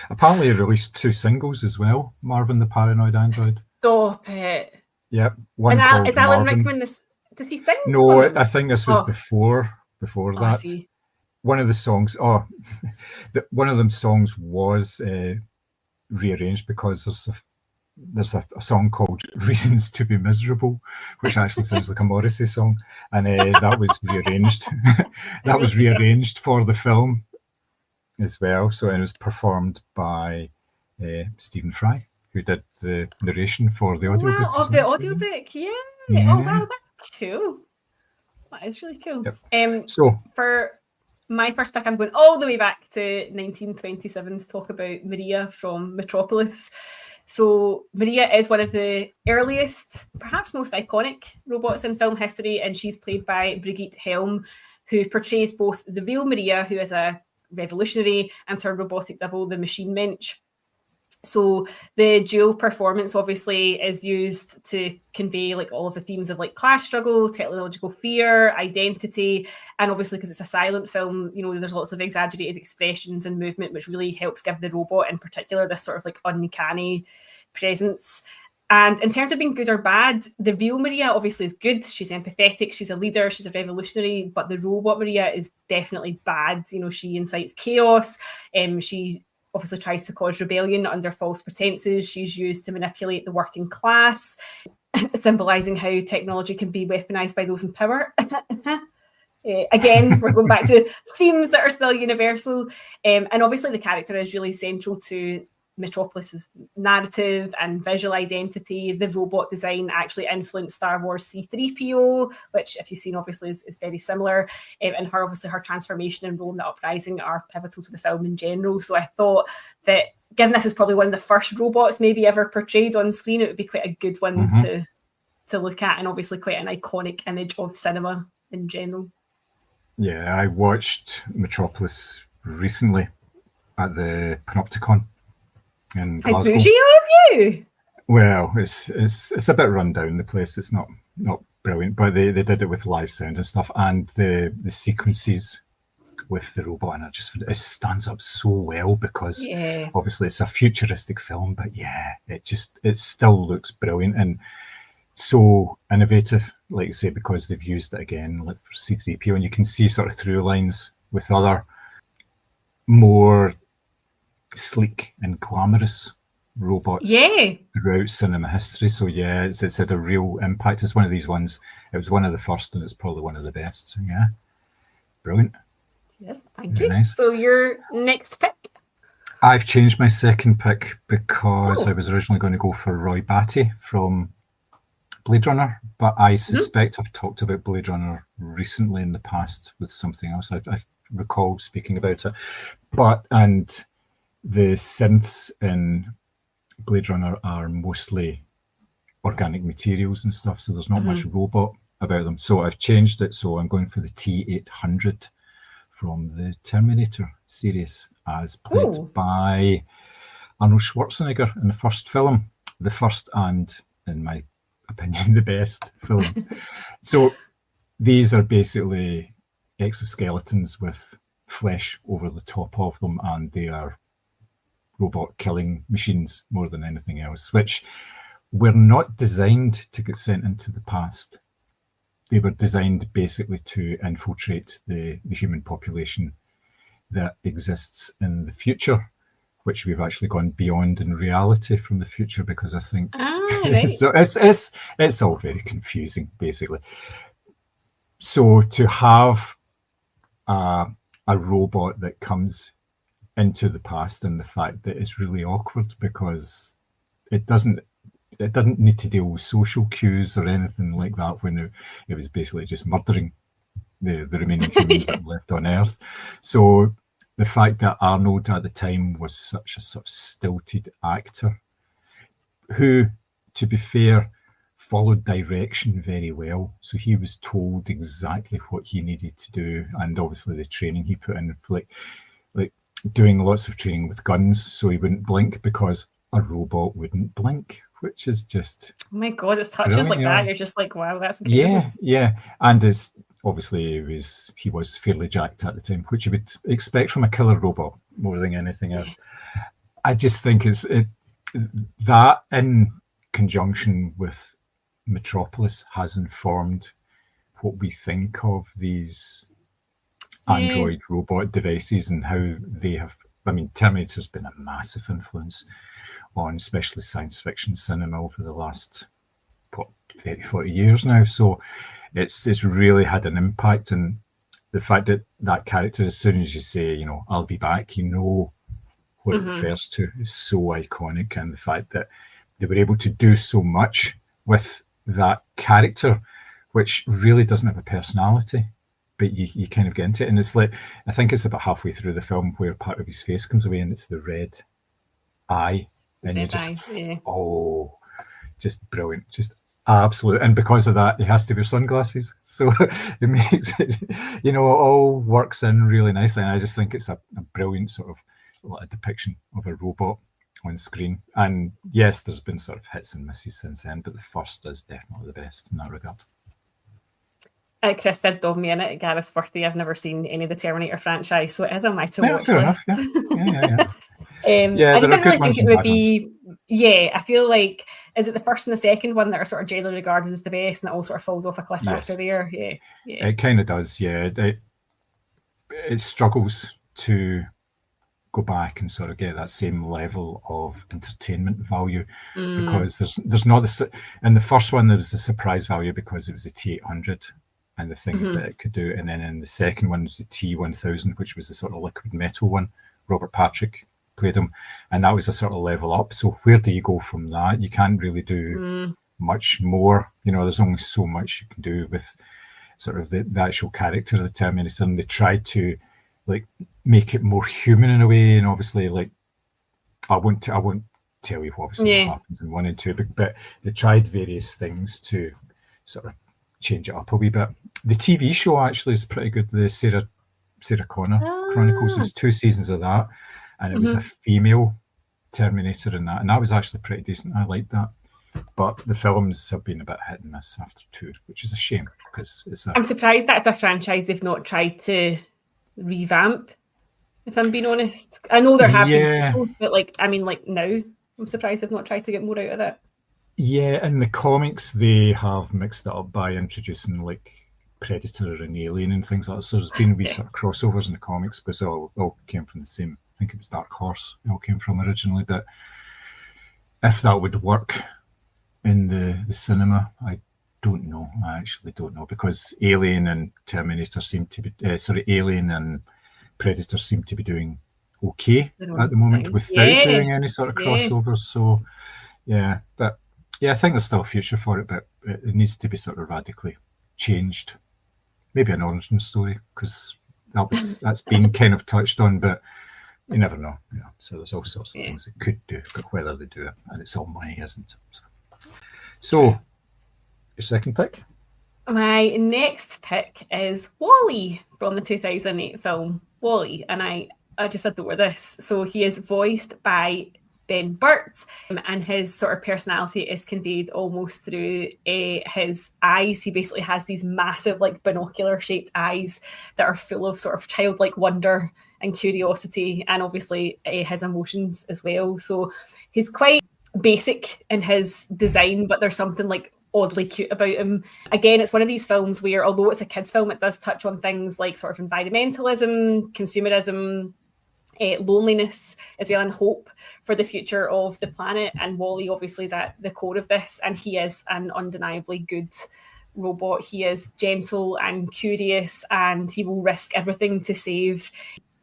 Apparently he released 2 singles as well, Marvin the Paranoid Android. Stop it. Yep. One called is Alan Marvin. Rickman, does he sing? No, I think this was before that. One of the songs, one of them songs was rearranged, because there's a song called Reasons to Be Miserable, which actually sounds like a Morrissey song, and that was rearranged. That was rearranged for the film as well. So it was performed by Stephen Fry, who did the narration for the audiobook. Wow, of the audiobook, yeah. Oh, wow, that's cool. That is really cool. Yep. So for my first pick, I'm going all the way back to 1927 to talk about Maria from Metropolis. So Maria is one of the earliest, perhaps most iconic robots in film history, and she's played by Brigitte Helm, who portrays both the real Maria, who is a revolutionary, and her robotic double, the machine mensch. So the dual performance obviously is used to convey like all of the themes of like class struggle, technological fear, identity, and obviously because it's a silent film, you know, there's lots of exaggerated expressions and movement, which really helps give the robot in particular this sort of like uncanny presence. And in terms of being good or bad, the real Maria obviously is good. She's empathetic, she's a leader, she's a revolutionary, but the robot Maria is definitely bad. You know, she incites chaos, she obviously tries to cause rebellion under false pretenses. She's used to manipulate the working class, symbolising how technology can be weaponised by those in power. Again, we're going back to themes that are still universal. And obviously the character is really central to Metropolis's narrative and visual identity. The robot design actually influenced Star Wars C-3PO, which, if you've seen, obviously is very similar. And her transformation and role in the Uprising are pivotal to the film in general. So I thought that, given this is probably one of the first robots maybe ever portrayed on screen, it would be quite a good one to look at, and obviously quite an iconic image of cinema in general. Yeah, I watched Metropolis recently at the Panopticon in Glasgow. How bougie of you! Well, it's a bit run down, the place. It's not brilliant, but they did it with live sound and stuff, and the sequences with the robot, and it stands up so well because obviously it's a futuristic film, but it still looks brilliant. And so innovative, like you say, because they've used it again, like for C3PO, and you can see sort of through lines with other more sleek and glamorous robots throughout cinema history. So yeah, it's had a real impact. It's one of these ones. It was one of the first, and it's probably one of the best. So yeah, brilliant. Yes, thank you. Nice. So your next pick? I've changed my second pick because I was originally going to go for H.E.R.B.I.E from Blade Runner, but I suspect I've talked about Blade Runner recently in the past with something else. I recall speaking about it. And the synths in Blade Runner are mostly organic materials and stuff, so there's not much robot about them. So I've changed it, so I'm going for the T-800 from the Terminator series, as played by Arnold Schwarzenegger in the first film. The first and, in my opinion, the best film. So these are basically exoskeletons with flesh over the top of them, and they are robot killing machines more than anything else, which were not designed to get sent into the past. They were designed basically to infiltrate the human population that exists in the future, which we've actually gone beyond in reality from the future, because I think so it's all very confusing, basically. So to have a robot that comes into the past, and the fact that it's really awkward because it doesn't need to deal with social cues or anything like that, when it was basically just murdering the remaining humans that were left on Earth. So the fact that Arnold at the time was such a sort of stilted actor, who, to be fair, followed direction very well. So he was told exactly what he needed to do, and obviously the training he put in, like doing lots of training with guns so he wouldn't blink, because a robot wouldn't blink, which is just... Oh my God, it's touches like that. You're just like, wow, that's incredible. Yeah. And it's obviously he was fairly jacked at the time, which you would expect from a killer robot more than anything else. I just think that in conjunction with Metropolis has informed what we think of these android robot devices and how they have... I mean, Terminator's been a massive influence on especially science fiction cinema over the last 30, 40 years now. So it's really had an impact, and the fact that character, as soon as you say, I'll be back, what it refers to, is so iconic. And the fact that they were able to do so much with that character, which really doesn't have a personality, but you kind of get into it. And it's like, I think it's about halfway through the film where part of his face comes away and it's the red eye. And you just, just brilliant, just absolute. And because of that, he has to wear sunglasses. So it makes it, it all works in really nicely. And I just think it's a brilliant sort of a depiction of a robot on screen. And yes, there's been sort of hits and misses since then, but the first is definitely the best in that regard. Chris did dob me in it at Gareth's birthday. I've never seen any of the Terminator franchise, so it is on my to-watch list. Yeah. I just didn't really think it would be... I feel like, is it the first and the second one that are sort of generally regarded as the best, and it all sort of falls off a cliff after there? Yeah. It kind of does, yeah. It struggles to go back and sort of get that same level of entertainment value, because there's not this... In the first one, there was the surprise value because it was the T-800 and the things that it could do. And then in the second one was the T-1000, which was the sort of liquid metal one. Robert Patrick played him, and that was a sort of level up. So where do you go from that? You can't really do much more. There's only so much you can do with sort of the actual character of the Terminator. And they tried to make it more human in a way. And obviously, I won't tell you what happens in 1 and 2, but they tried various things to sort of change it up a wee bit. The TV show actually is pretty good. The Sarah Connor Chronicles. There's 2 seasons of that, and it was a female Terminator in that, and that was actually pretty decent. I liked that. But the films have been a bit hit and miss after 2, which is a shame, because I'm surprised that's a franchise they've not tried to revamp, if I'm being honest. I know there have been sequels, but now I'm surprised they've not tried to get more out of it. Yeah, in the comics, they have mixed it up by introducing like Predator and Alien and things like that. So there's been wee sort of crossovers in the comics, but it all came from the same. I think it was Dark Horse. It all came from originally. But if that would work in the cinema, I don't know. I actually don't know, because Alien and Terminator seem to be Alien and Predator seem to be doing okay at the moment without doing any sort of crossovers. So yeah, I think there's still a future for it, but it needs to be sort of radically changed. Maybe an origin story, because that's been kind of touched on, but you never know. Yeah, so there's all sorts of things they could do, but whether they do it, and it's all money, isn't it? So your second pick? My next pick is Wall-E from the 2008 film Wall-E, and I just adore this. So he is voiced by Ben Burt, and his sort of personality is conveyed almost through his eyes. He basically has these massive, like, binocular-shaped eyes that are full of sort of childlike wonder and curiosity, and obviously his emotions as well. So he's quite basic in his design, but there's something like oddly cute about him. Again, it's one of these films where, although it's a kids' film, it does touch on things like sort of environmentalism, consumerism, loneliness as well, and hope for the future of the planet. And Wall-E obviously is at the core of this, and he is an undeniably good robot. He is gentle and curious, and he will risk everything to save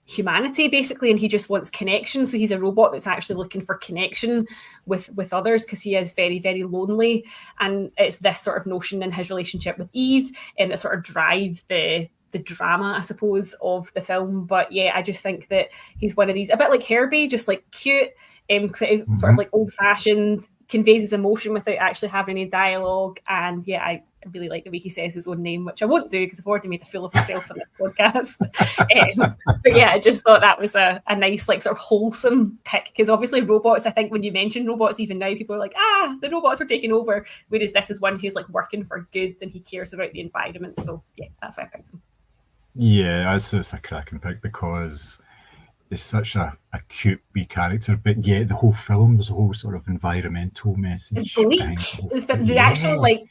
humanity, basically, and he just wants connection. So he's a robot that's actually looking for connection with others, because he is very, very lonely. And it's this sort of notion in his relationship with Eve and that sort of drive the drama, I suppose, of the film. But yeah, I just think that he's one of these, a bit like Herbie, just like cute, sort of like old-fashioned, conveys his emotion without actually having any dialogue. And yeah, I really like the way he says his own name, which I won't do because I've already made a fool of myself on this podcast. But yeah, I just thought that was a nice, like, sort of wholesome pick, because obviously robots, I think when you mention robots, even now, people are like, the robots are taking over, whereas this is one who's like working for good and he cares about the environment. So yeah, that's why I picked him. Yeah, it's a cracking pick, because it's such a cute wee character, but yeah, the whole film, there's a whole sort of environmental message. It's bleak. It's the actual, like,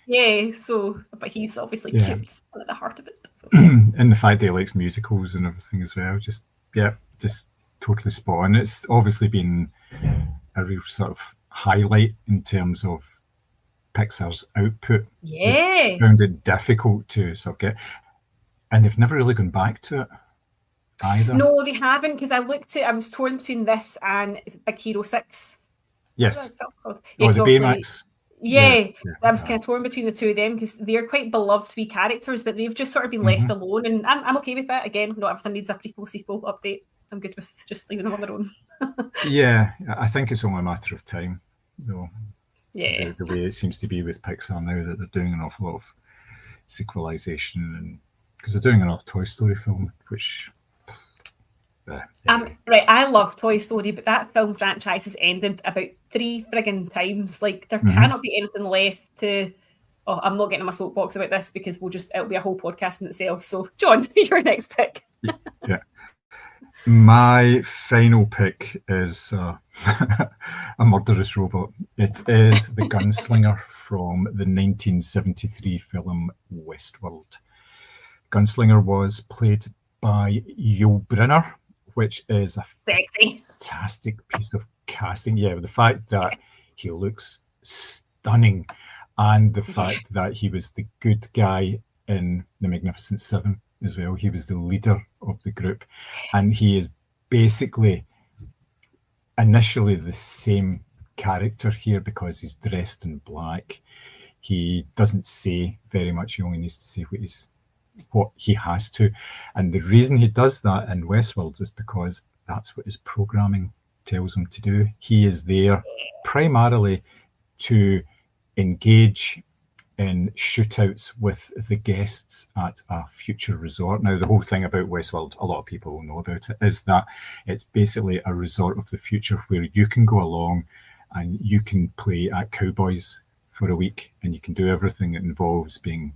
so, but he's obviously cute at the heart of it. So. And the fact that he likes musicals and everything as well, just totally spot on. It's obviously been a real sort of highlight in terms of Pixar's output. Yeah. They found it difficult to sort of get, and they've never really gone back to it either. No, they haven't, because I was torn between this and Big Hero 6. Yes. The Baymax. Yeah, I was kind of torn between the two of them, because they're quite beloved wee characters, but they've just sort of been left alone, and I'm okay with that. Again, not everything needs a prequel, sequel, update. I'm good with just leaving them on their own. Yeah, I think it's only a matter of time, though. Yeah. The way it seems to be with Pixar now, that they're doing an awful lot of sequelization, and because they're doing another Toy Story film, which... Right, I love Toy Story, but that film franchise has ended about 3 friggin' times. Like, there cannot be anything left to... Oh, I'm not getting on my soapbox about this, because it'll be a whole podcast in itself. So, John, your next pick. Yeah. My final pick is a murderous robot. It is the gunslinger from the 1973 film Westworld. Gunslinger was played by Yul Brynner, which is a sexy, fantastic piece of casting. Yeah, the fact that he looks stunning, and the fact that he was the good guy in The Magnificent Seven as well. He was the leader of the group, and he is basically initially the same character here, because he's dressed in black. He doesn't say very much. He only needs to say what he has to, and the reason he does that in Westworld is because that's what his programming tells him to do. He is there primarily to engage in shootouts with the guests at a future resort. Now, the whole thing about Westworld, a lot of people will know about it, is that it's basically a resort of the future where you can go along and you can play at Cowboys for a week, and you can do everything that involves being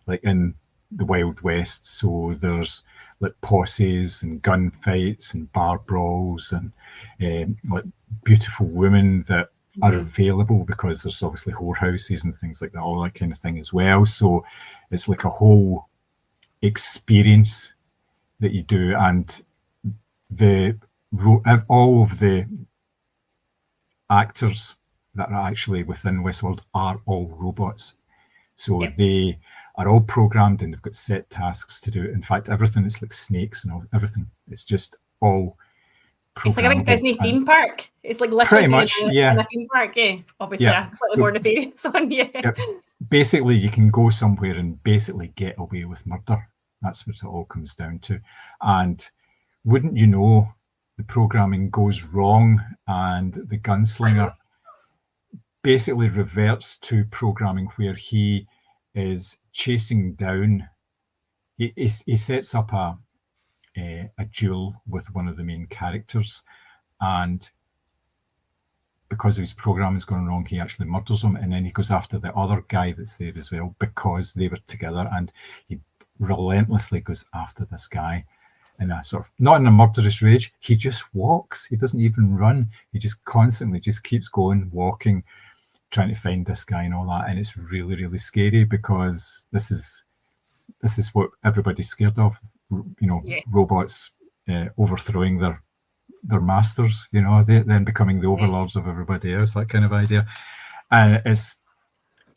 like in the Wild West. So there's like posses and gunfights and bar brawls and like beautiful women that are available, because there's obviously whorehouses and things like that, all that kind of thing as well. So it's like a whole experience that you do, and all of the actors that are actually within Westworld are all robots. So they are all programmed and they've got set tasks to do. In fact, everything is like snakes and everything. It's just all programmable. It's like a big Disney theme park. It's like literally pretty much, in a theme park. Yeah, obviously, a slightly more nefarious one. Yeah. Basically, you can go somewhere and basically get away with murder. That's what it all comes down to. And wouldn't you know, the programming goes wrong, and the gunslinger basically reverts to programming where he is chasing down. He sets up a duel with one of the main characters, and because his program is going wrong, he actually murders him, and then he goes after the other guy that's there as well, because they were together, and he relentlessly goes after this guy in a sort of, not in a murderous rage, he just walks. He doesn't even run. He just constantly just keeps going, walking, trying to find this guy and all that. And it's really, really scary, because this is what everybody's scared of, robots overthrowing their masters, then becoming the overlords of everybody else, that kind of idea. And it's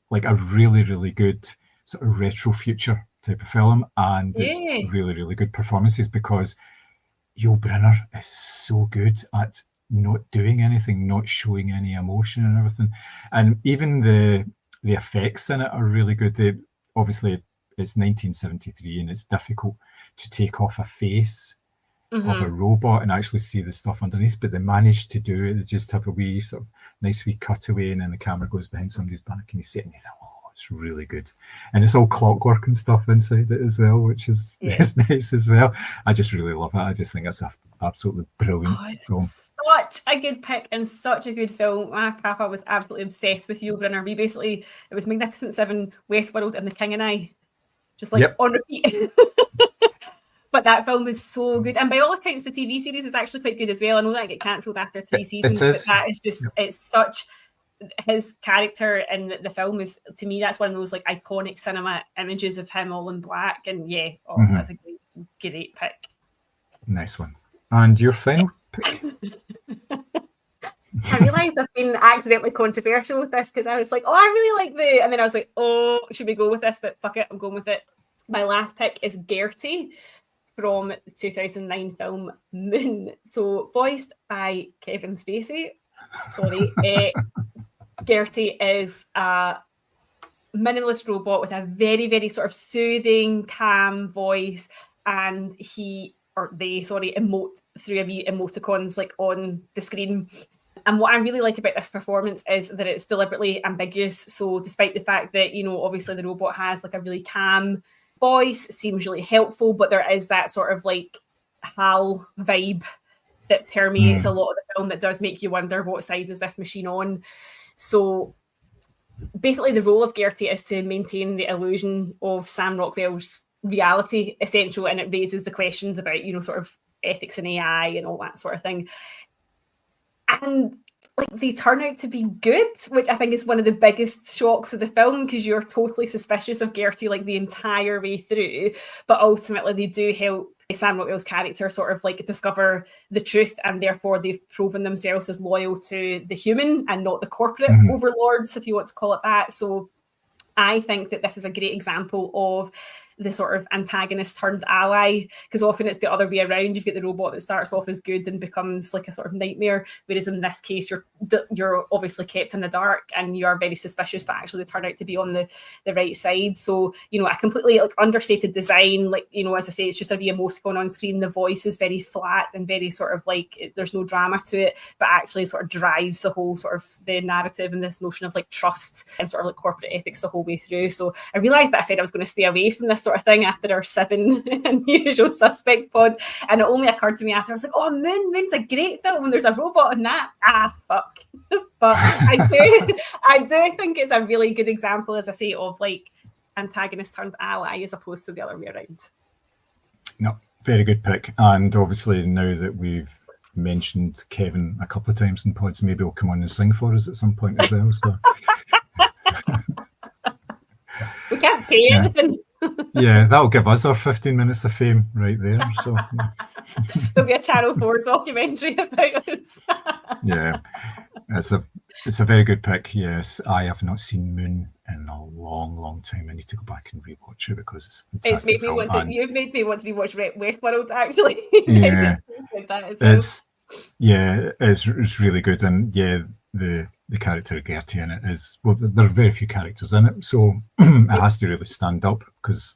like a really, really good sort of retro future type of film, and it's really, really good performances, because Yul Brynner is so good at not doing anything, not showing any emotion and everything. And even the effects in it are really good. Obviously, it's 1973 and it's difficult to take off a face of a robot and actually see the stuff underneath, but they managed to do it. They just have a wee sort of nice wee cutaway, and then the camera goes behind somebody's back and you see it and you think, oh, it's really good. And it's all clockwork and stuff inside it as well, which is it's nice as well. I just really love it. I just think it's an absolutely brilliant film. Such a good pick and such a good film. My papa was absolutely obsessed with Yul Brynner. It was Magnificent Seven, Westworld, and The King and I. Just like on repeat. But that film was so good. And by all accounts, the TV series is actually quite good as well. I know that get cancelled after 3 seasons, but that is just, it's such, his character in the film is, to me, that's one of those like iconic cinema images of him all in black. And that's a great pick. Nice one. And your final pick? I realised I've been accidentally controversial with this, because I was like, oh, I really like and then I was like, oh, should we go with this? But fuck it, I'm going with it. My last pick is Gertie from the 2009 film Moon. So voiced by Kevin Spacey. Sorry. Gertie is a minimalist robot with a very, very sort of soothing, calm voice, and they emote through a wee emoticons like on the screen. And what I really like about this performance is that it's deliberately ambiguous. So despite the fact that, obviously the robot has like a really calm voice, seems really helpful, but there is that sort of like HAL vibe that permeates a lot of the film that does make you wonder, what side is this machine on? So basically the role of Gertie is to maintain the illusion of Sam Rockwell's reality, essential, and it raises the questions about, sort of ethics in AI and all that sort of thing. And like they turn out to be good, which I think is one of the biggest shocks of the film, because you're totally suspicious of Gertie like the entire way through, but ultimately they do help Sam Rockwell's character sort of like discover the truth, and therefore they've proven themselves as loyal to the human and not the corporate overlords, if you want to call it that. So I think that this is a great example of the sort of antagonist turned ally, because often it's the other way around. You've got the robot that starts off as good and becomes like a sort of nightmare, whereas in this case you're obviously kept in the dark and you are very suspicious, but actually they turn out to be on the right side. So a completely like understated design, like as I say, it's just a wee emoticon on screen. The voice is very flat and very sort of like there's no drama to it, but actually sort of drives the whole sort of the narrative and this notion of like trust and sort of like corporate ethics the whole way through. So I realized that I said I was going to stay away from this sort of thing after our 7 Unusual Suspects pod, and it only occurred to me after I was like, oh, Moon's a great film and there's a robot in that. Fuck. But I do think it's a really good example, as I say, of like antagonist turned ally as opposed to the other way around. No, very good pick. And obviously now that we've mentioned Kevin a couple of times in pods. Maybe he'll come on and sing for us at some point as well. So we can't pay anything. Yeah, that'll give us our 15 minutes of fame right there. So there'll be a Channel 4 documentary about us. Yeah, it's a very good pick. Yes, I have not seen Moon in a long time. I need to go back and rewatch it because it's a fantastic film. You've made me want to rewatch Westworld, actually. Yeah, well. it's really good, and the character Gertie in it is, well, there are very few characters in it, so it has to really stand up because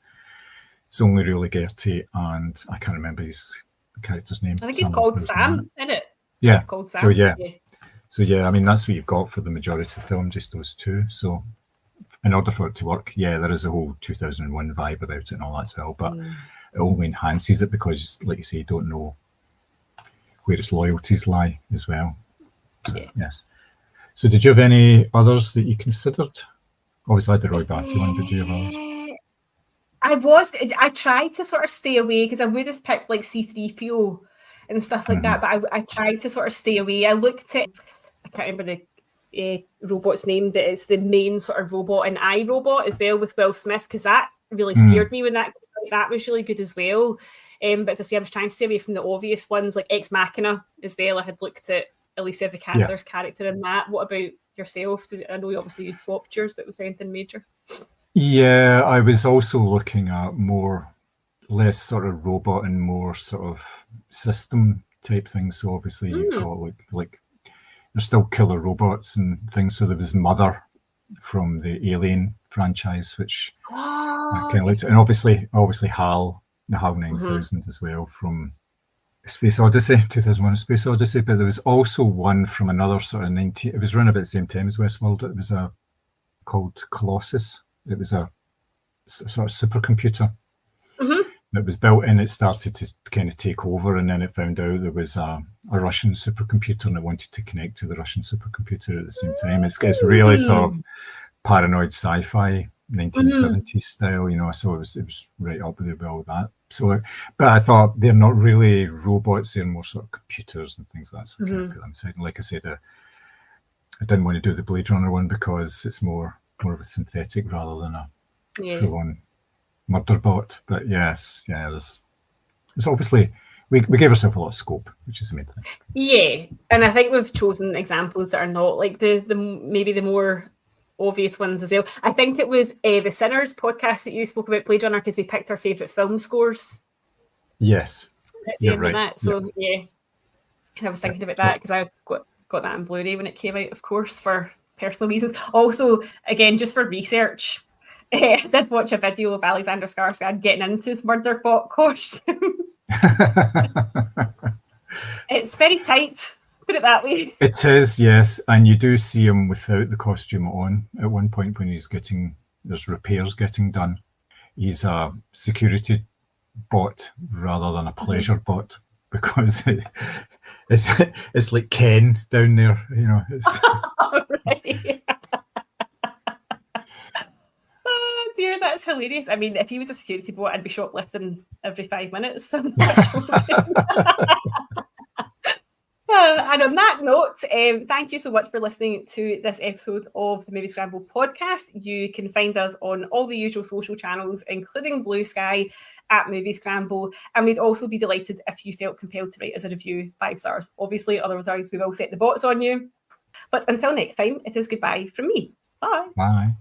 it's only really Gertie, and I can't remember his character's name. I think he's called Sam, isn't it? Yeah, called Sam. So yeah, I mean, that's what you've got for the majority of the film, just those two. So in order for it to work, there is a whole 2001 vibe about it and all that as well, but it only enhances it because, like you say, you don't know where its loyalties lie as well. So, yes. So did you have any others that you considered? Obviously I had the Roy Batty one, but do you have others? I tried to sort of stay away because I would have picked like C-3PO and stuff like that, but I tried to sort of stay away. I looked at, I can't remember the robot's name, that is the main sort of robot in iRobot as well with Will Smith, because that really scared me when that was really good as well. But as I say, I was trying to stay away from the obvious ones like Ex Machina as well. I had looked at Alicia Vikander's character in that. What about yourself? I know obviously you'd swapped yours, but was there anything major? Yeah, I was also looking at less sort of robot and more sort of system type things. So obviously you've got like there's still killer robots and things. So there was Mother from the Alien franchise, which I kind of looked at, and obviously HAL, the HAL 9000 as well from Space Odyssey, 2001: A Space Odyssey. But there was also one from another sort of it was around about the same time as Westworld. It was called Colossus. It was a sort of supercomputer that was built in. It started to kind of take over, and then it found out there was a Russian supercomputer, and it wanted to connect to the Russian supercomputer at the same time. It's really sort of paranoid sci-fi, 1970s style, so it was right up there with all that. So, but I thought they're not really robots, they're more sort of computers and things like that. So I kind of put them aside. And like I said, I didn't want to do the Blade Runner one because it's more of a synthetic rather than a full-on murder bot. But yes, it's obviously we gave ourselves a lot of scope, which is the main thing. Yeah, and I think we've chosen examples that are not like the maybe the more obvious ones as well. I think it was the Sinners podcast that you spoke about Blade Runner because we picked our favourite film scores. Yes, you're right. That. So I was thinking about that because I got that on Blu-ray when it came out, of course, for personal reasons. Also, again, just for research, I did watch a video of Alexander Skarsgård getting into his murder bot costume. It's very tight, put it that way. It is, yes, and you do see him without the costume on at one point when there's repairs getting done. He's a security bot rather than a pleasure bot because it's like Ken down there, Right. Oh dear, that's hilarious. I mean, if he was a security bot, I'd be shoplifting every 5 minutes. And on that note, thank you so much for listening to this episode of the Moviescramble podcast. You can find us on all the usual social channels, including Blue Sky at Moviescramble. And we'd also be delighted if you felt compelled to write us a review, 5 stars. Obviously, otherwise we will set the bots on you. But until next time, it is goodbye from me. Bye. Bye.